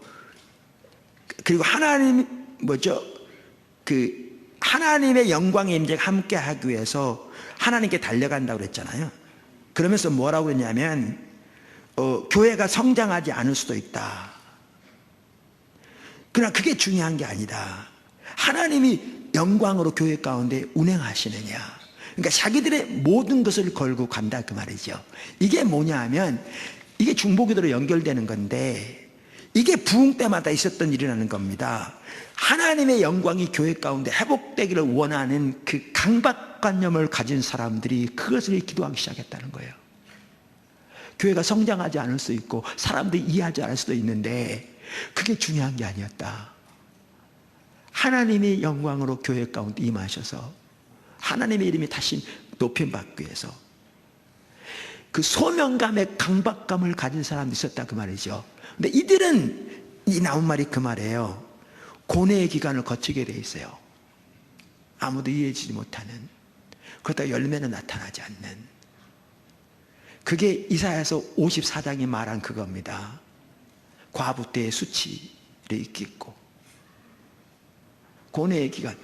그리고 하나님의 영광의 임재가 함께 하기 위해서 하나님께 달려간다고 그랬잖아요. 그러면서 뭐라고 그랬냐면, 교회가 성장하지 않을 수도 있다. 그러나 그게 중요한 게 아니다. 하나님이 영광으로 교회 가운데 운행하시느냐. 그러니까 자기들의 모든 것을 걸고 간다 그 말이죠. 이게 뭐냐 하면 이게 중보기도로 연결되는 건데, 이게 부흥 때마다 있었던 일이라는 겁니다. 하나님의 영광이 교회 가운데 회복되기를 원하는 그 강박관념을 가진 사람들이 그것을 기도하기 시작했다는 거예요. 교회가 성장하지 않을 수 있고 사람들이 이해하지 않을 수도 있는데 그게 중요한 게 아니었다. 하나님의 영광으로 교회 가운데 임하셔서 하나님의 이름이 다시 높임받기 위해서 그 소명감의 강박감을 가진 사람도 있었다 그 말이죠. 근데 이들은 이 나온 말이 그 말이에요. 고뇌의 기간을 거치게 돼 있어요. 아무도 이해하지 못하는, 그러다가 열매는 나타나지 않는, 그게 이사야서 54장이 말한 그겁니다. 과부 때의 수치를 있겠고 고뇌의 기간.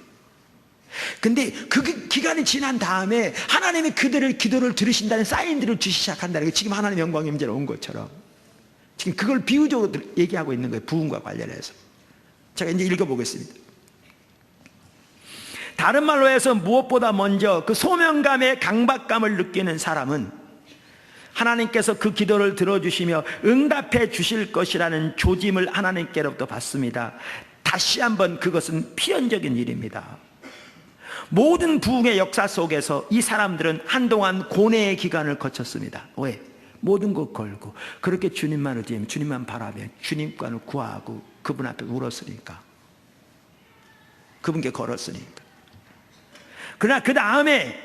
근데 그 기간이 지난 다음에 하나님이 그들의 기도를 들으신다는 사인들을 주시기 시작한다는 게 지금 하나님의 영광의 임재로 온 것처럼 지금 그걸 비유적으로 얘기하고 있는 거예요. 부흥과 관련해서. 제가 이제 읽어보겠습니다. 다른 말로 해서 무엇보다 먼저 그 소명감의 강박감을 느끼는 사람은 하나님께서 그 기도를 들어주시며 응답해 주실 것이라는 조짐을 하나님께로부터 받습니다. 다시 한번 그것은 필연적인 일입니다. 모든 부흥의 역사 속에서 이 사람들은 한동안 고뇌의 기간을 거쳤습니다. 왜? 모든 것 걸고 그렇게 주님만을 지으면 주님만 바라며 주님과를 구하고 그분 앞에 울었으니까, 그분께 걸었으니까. 그러나 그 다음에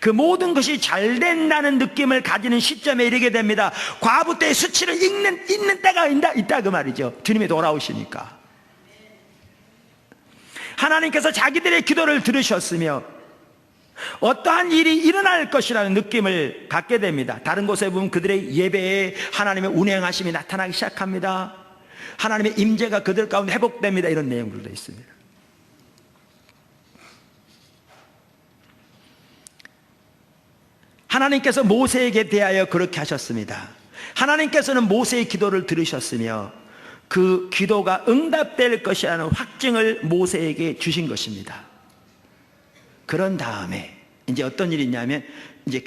그 모든 것이 잘 된다는 느낌을 가지는 시점에 이르게 됩니다. 과부 때의 수치를 잊는 때가 있다 그 말이죠. 주님이 돌아오시니까. 하나님께서 자기들의 기도를 들으셨으며 어떠한 일이 일어날 것이라는 느낌을 갖게 됩니다. 다른 곳에 보면 그들의 예배에 하나님의 운행하심이 나타나기 시작합니다. 하나님의 임재가 그들 가운데 회복됩니다. 이런 내용들도 있습니다. 하나님께서 모세에게 대하여 그렇게 하셨습니다. 하나님께서는 모세의 기도를 들으셨으며 그 기도가 응답될 것이라는 확증을 모세에게 주신 것입니다. 그런 다음에 이제 어떤 일이 있냐면, 이제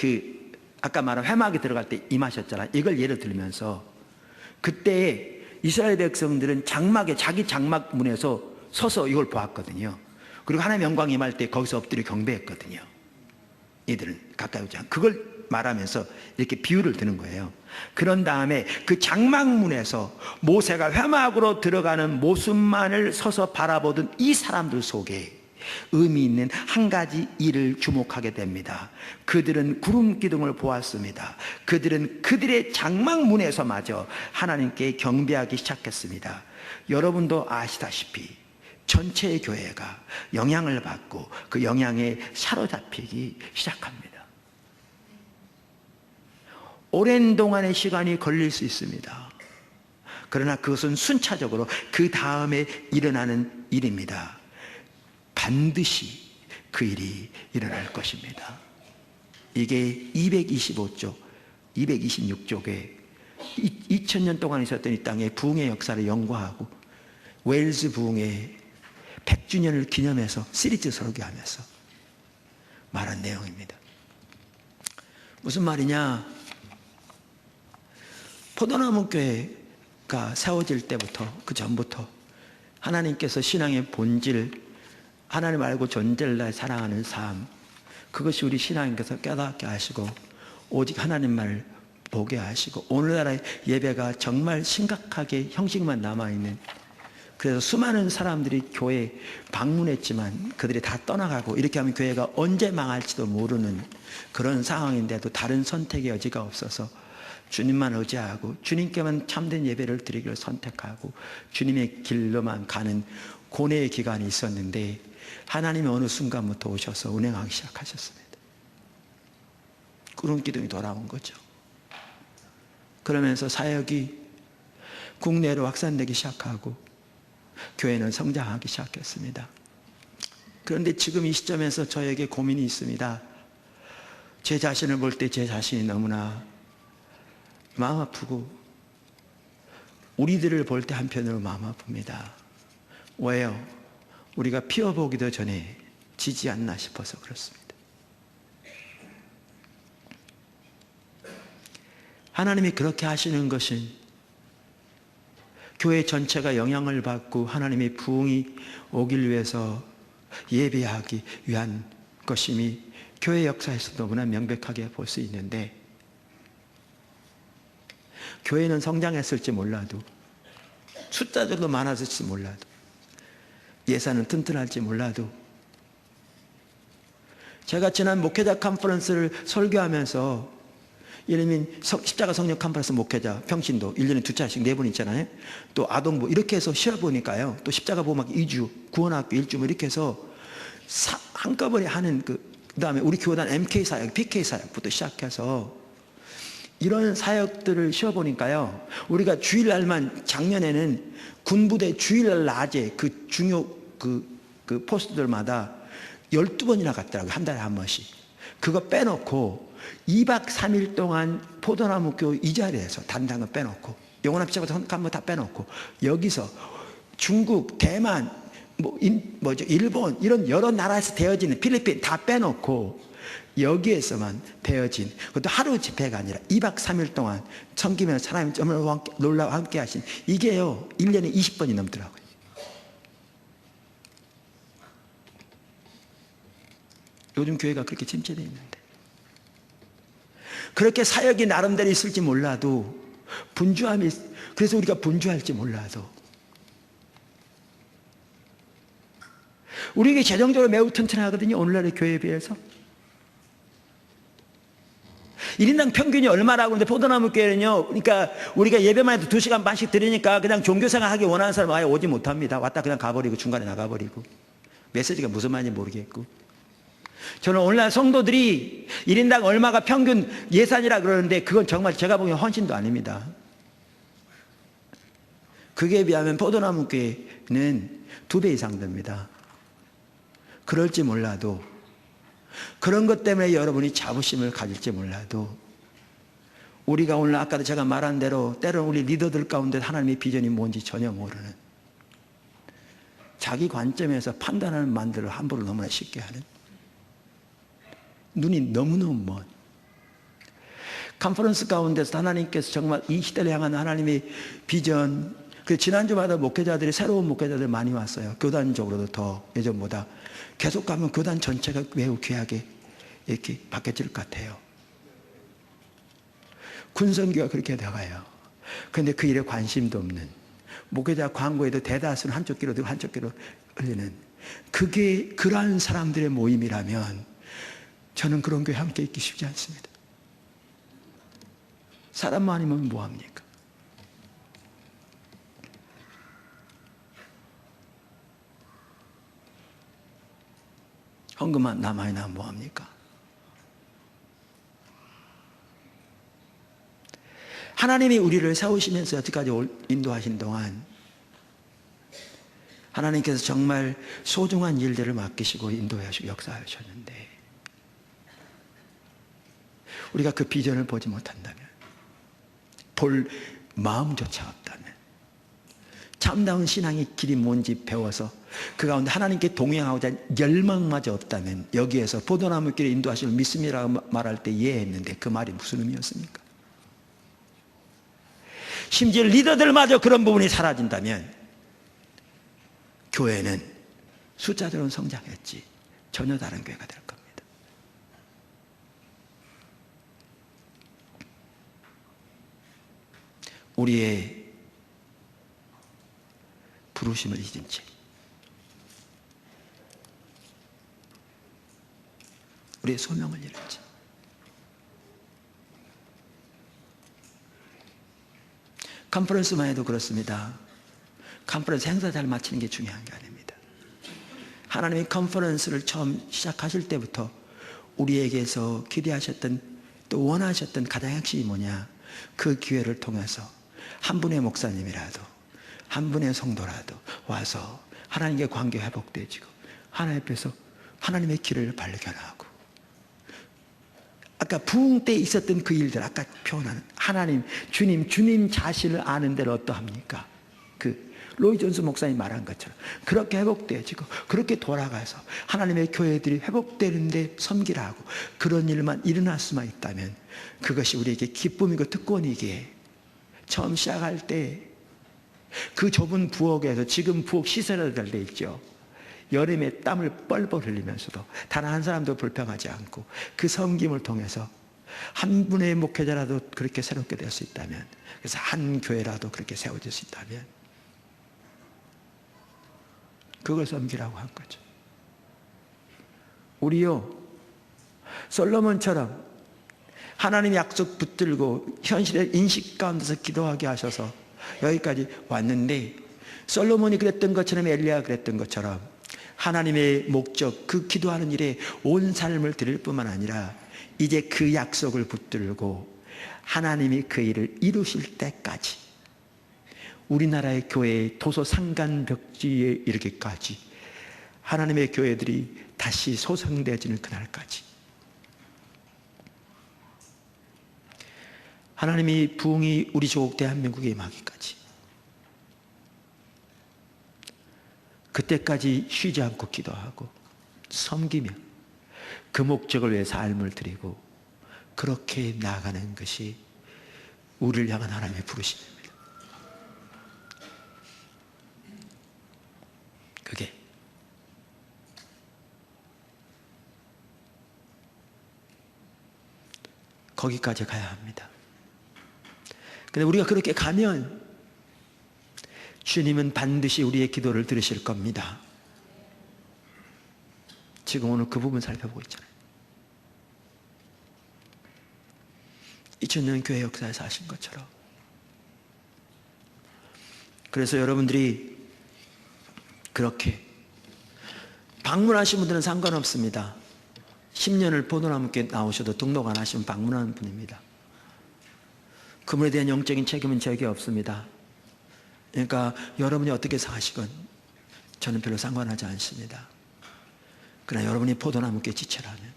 아까 말한 회막에 들어갈 때 임하셨잖아요. 이걸 예를 들면서 그때 이스라엘 백성들은 자기 장막 문에서 서서 이걸 보았거든요. 그리고 하나님의 영광이 임할 때 거기서 엎드려 경배했거든요. 이들은 가까이 오지 않고, 그걸 말하면서 이렇게 비유를 드는 거예요. 그런 다음에 그 장막문에서 모세가 회막으로 들어가는 모습만을 서서 바라보던 이 사람들 속에 의미 있는 한 가지 일을 주목하게 됩니다. 그들은 구름 기둥을 보았습니다. 그들은 그들의 장막문에서마저 하나님께 경배하기 시작했습니다. 여러분도 아시다시피 전체의 교회가 영향을 받고 그 영향에 사로잡히기 시작합니다. 오랜 동안의 시간이 걸릴 수 있습니다. 그러나 그것은 순차적으로 그 다음에 일어나는 일입니다. 반드시 그 일이 일어날 것입니다. 이게 225쪽, 226쪽에 2000년 동안 있었던 이 땅의 부흥의 역사를 연구하고 웨일즈 부흥의 100주년을 기념해서 시리즈 설교하면서 말한 내용입니다. 무슨 말이냐? 포도나무 교회가 세워질 때부터, 그 전부터 하나님께서 신앙의 본질, 하나님 알고 존재를 다해 사랑하는 삶, 그것이 우리 신앙님께서 깨닫게 하시고 오직 하나님만을 보게 하시고, 오늘날의 예배가 정말 심각하게 형식만 남아있는, 그래서 수많은 사람들이 교회 방문했지만 그들이 다 떠나가고 이렇게 하면 교회가 언제 망할지도 모르는 그런 상황인데도 다른 선택의 여지가 없어서 주님만 의지하고 주님께만 참된 예배를 드리기를 선택하고 주님의 길로만 가는 고뇌의 기간이 있었는데, 하나님이 어느 순간부터 오셔서 운행하기 시작하셨습니다. 구름 기둥이 돌아온 거죠. 그러면서 사역이 국내로 확산되기 시작하고 교회는 성장하기 시작했습니다. 그런데 지금 이 시점에서 저에게 고민이 있습니다. 제 자신을 볼 때 제 자신이 너무나 마음 아프고 우리들을 볼 때 한편으로 마음 아픕니다. 왜요? 우리가 피어보기도 전에 지지 않나 싶어서 그렇습니다. 하나님이 그렇게 하시는 것은 교회 전체가 영향을 받고 하나님의 부흥이 오길 위해서 예배하기 위한 것임이 교회 역사에서 너무나 명백하게 볼 수 있는데, 교회는 성장했을지 몰라도, 숫자들도 많아졌을지 몰라도, 예산은 튼튼할지 몰라도, 제가 지난 목회자 컨퍼런스를 설교하면서, 예를 들면 십자가 성령 컨퍼런스 목회자 평신도 1년에 2차씩 4번 있잖아요. 또 아동부 이렇게 해서 쉬어보니까요, 또 십자가 보호막 2주, 구원학교 1주 이렇게 해서 한꺼번에 하는 그 다음에 우리 교단 MK 사역, PK 사역부터 시작해서 이런 사역들을 쉬어보니까요, 우리가 주일날만, 작년에는 군부대 주일날 낮에 그 중요 그 포스트들마다 12번이나 갔더라고요. 한 달에 한 번씩. 그거 빼놓고 2박 3일 동안 포도나무 교회 이 자리에서 단장을 빼놓고, 영원한 십자가 한번 다 빼놓고, 여기서 중국, 대만, 일본 이런 여러 나라에서 되어지는, 필리핀 다 빼놓고 여기에서만 되어진, 그것도 하루 집회가 아니라 2박 3일 동안 섬기면서 하나님 놀라워 함께 하신, 이게요 1년에 20번이 넘더라고요. 요즘 교회가 그렇게 침체되어 있는데, 그렇게 사역이 나름대로 있을지 몰라도 분주함이, 그래서 우리가 분주할지 몰라도 우리에게 재정적으로 매우 튼튼하거든요, 오늘날의 교회에 비해서. 1인당 평균이 얼마라고 하는데 포도나무 교회는요, 그러니까 우리가 예배만 해도 2시간 반씩 드리니까 그냥 종교생활 하기 원하는 사람 아예 오지 못합니다. 왔다 그냥 가버리고 중간에 나가버리고. 메시지가 무슨 말인지 모르겠고. 저는 오늘날 성도들이 1인당 얼마가 평균 예산이라 그러는데 그건 정말 제가 보기엔 헌신도 아닙니다. 그게 비하면 포도나무 교회는 2배 이상 됩니다. 그럴지 몰라도, 그런 것 때문에 여러분이 자부심을 가질지 몰라도, 우리가 오늘 아까도 제가 말한 대로 때로는 우리 리더들 가운데 하나님의 비전이 뭔지 전혀 모르는, 자기 관점에서 판단하는 만들을 함부로 너무나 쉽게 하는, 눈이 너무너무 먼 컨퍼런스 가운데서 하나님께서 정말 이 시대를 향한 하나님의 비전, 지난주마다 목회자들이, 새로운 목회자들 많이 왔어요. 교단적으로도 더 예전보다. 계속 가면 교단 전체가 매우 귀하게 이렇게 바뀌어질 것 같아요. 군성교가 그렇게 나가요. 그런데 그 일에 관심도 없는, 목회자 광고에도 대다수는 한쪽 귀로 들고 한쪽 귀로 흘리는, 그게 그러한 사람들의 모임이라면 저는 그런 교회 함께 있기 쉽지 않습니다. 사람 많으면 뭐합니까? 헌금만 많이 나면 뭐합니까? 하나님이 우리를 세우시면서 여태까지 인도하신 동안 하나님께서 정말 소중한 일들을 맡기시고 인도하시고 역사하셨는데, 우리가 그 비전을 보지 못한다면, 볼 마음조차 없다면, 참다운 신앙의 길이 뭔지 배워서 그 가운데 하나님께 동행하고자 열망마저 없다면, 여기에서 포도나무 길에 인도하시는 믿음이라고 말할 때 이해했는데 그 말이 무슨 의미였습니까? 심지어 리더들마저 그런 부분이 사라진다면 교회는 숫자적으로는 성장했지 전혀 다른 교회가 될 겁니다. 우리의 부르심을 잊은 채, 우리의 소명을 잃은 채, 컨퍼런스만 해도 그렇습니다. 컨퍼런스 행사 잘 마치는 게 중요한 게 아닙니다. 하나님이 컨퍼런스를 처음 시작하실 때부터 우리에게서 기대하셨던, 또 원하셨던 가장 핵심이 뭐냐, 그 기회를 통해서 한 분의 목사님이라도, 한 분의 성도라도 와서 하나님께 관계 회복되어지고 하나님 앞에서 하나님의 길을 발견하고, 아까 부흥 때 있었던 그 일들, 아까 표현하는 하나님, 주님 자신을 아는 대로 어떠합니까? 그 로이 존스 목사님 말한 것처럼 그렇게 회복되어지고, 그렇게 돌아가서 하나님의 교회들이 회복되는데 섬기라 하고, 그런 일만 일어날 수만 있다면 그것이 우리에게 기쁨이고 특권이기에, 처음 시작할 때 그 좁은 부엌에서, 지금 부엌 시설이 잘 돼 있죠. 여름에 땀을 뻘뻘 흘리면서도 단 한 사람도 불평하지 않고 그 섬김을 통해서 한 분의 목회자라도 그렇게 새롭게 될 수 있다면, 그래서 한 교회라도 그렇게 세워질 수 있다면 그걸 섬기라고 한 거죠. 우리요, 솔로몬처럼 하나님의 약속 붙들고 현실의 인식 가운데서 기도하게 하셔서 여기까지 왔는데, 솔로몬이 그랬던 것처럼, 엘리야가 그랬던 것처럼 하나님의 목적, 그 기도하는 일에 온 삶을 드릴 뿐만 아니라 이제 그 약속을 붙들고 하나님이 그 일을 이루실 때까지, 우리나라의 교회의 도서 상간벽지에 이르기까지, 하나님의 교회들이 다시 소생되어지는 그날까지, 하나님이 부흥이 우리 조국 대한민국에 임하기까지, 그때까지 쉬지 않고 기도하고 섬기며 그 목적을 위해 삶을 드리고 그렇게 나아가는 것이 우리를 향한 하나님의 부르심입니다. 그게 거기까지 가야 합니다. 근데 우리가 그렇게 가면 주님은 반드시 우리의 기도를 들으실 겁니다. 지금 오늘 그 부분 살펴보고 있잖아요. 2000년 교회 역사에서 하신 것처럼. 그래서 여러분들이 그렇게 방문하신 분들은 상관없습니다. 10년을 포도나무께 나오셔도 등록 안 하시면 방문하는 분입니다. 그분에 대한 영적인 책임은 제게 없습니다. 그러니까 여러분이 어떻게 사시건 저는 별로 상관하지 않습니다. 그러나 여러분이 포도나무께 지체라면,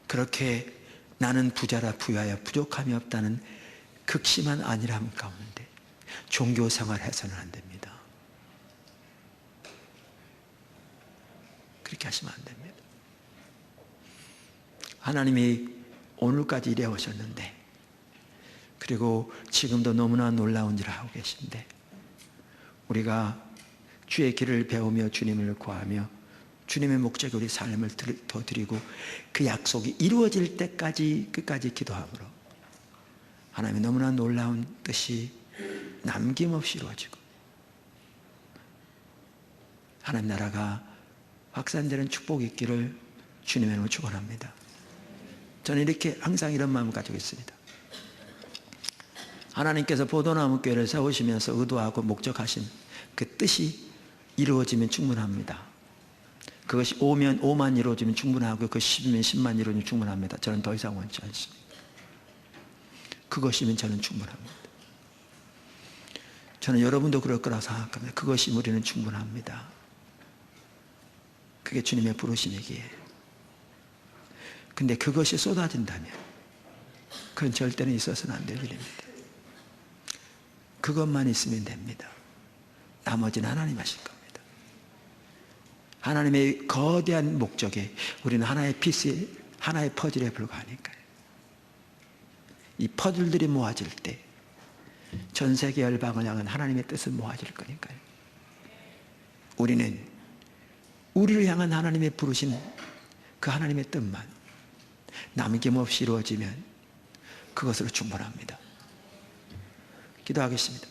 그렇게 나는 부자라 부유하여 부족함이 없다는 극심한 안일함 가운데 종교 생활해서는 안 됩니다. 그렇게 하시면 안 됩니다. 하나님이 오늘까지 이래 오셨는데, 그리고 지금도 너무나 놀라운 일을 하고 계신데, 우리가 주의 길을 배우며 주님을 구하며 주님의 목적에 우리 삶을 더 드리고 그 약속이 이루어질 때까지 끝까지 기도함으로 하나님의 너무나 놀라운 뜻이 남김없이 이루어지고 하나님 나라가 확산되는 축복이 있기를 주님의 이름으로 축원합니다. 저는 이렇게 항상 이런 마음을 가지고 있습니다. 하나님께서 포도나무 교회를 세우시면서 의도하고 목적하신 그 뜻이 이루어지면 충분합니다. 그것이 5만 이루어지면 충분하고 그 10이면 10만 이루어지면 충분합니다. 저는 더 이상 원치 않습니다. 그것이면 저는 충분합니다. 저는 여러분도 그럴 거라고 생각합니다. 그것이 우리는 충분합니다. 그게 주님의 부르심이기에. 근데 그것이 쏟아진다면 그건 절대로 있어서는 안 될 일입니다. 그것만 있으면 됩니다. 나머지는 하나님 하실 겁니다. 하나님의 거대한 목적에 우리는 하나의 피스, 하나의 퍼즐에 불과하니까요. 이 퍼즐들이 모아질 때 전 세계 열방을 향한 하나님의 뜻은 모아질 거니까요. 우리는 우리를 향한 하나님의 부르신 그 하나님의 뜻만 남김없이 이루어지면 그것으로 충분합니다. 기도하겠습니다.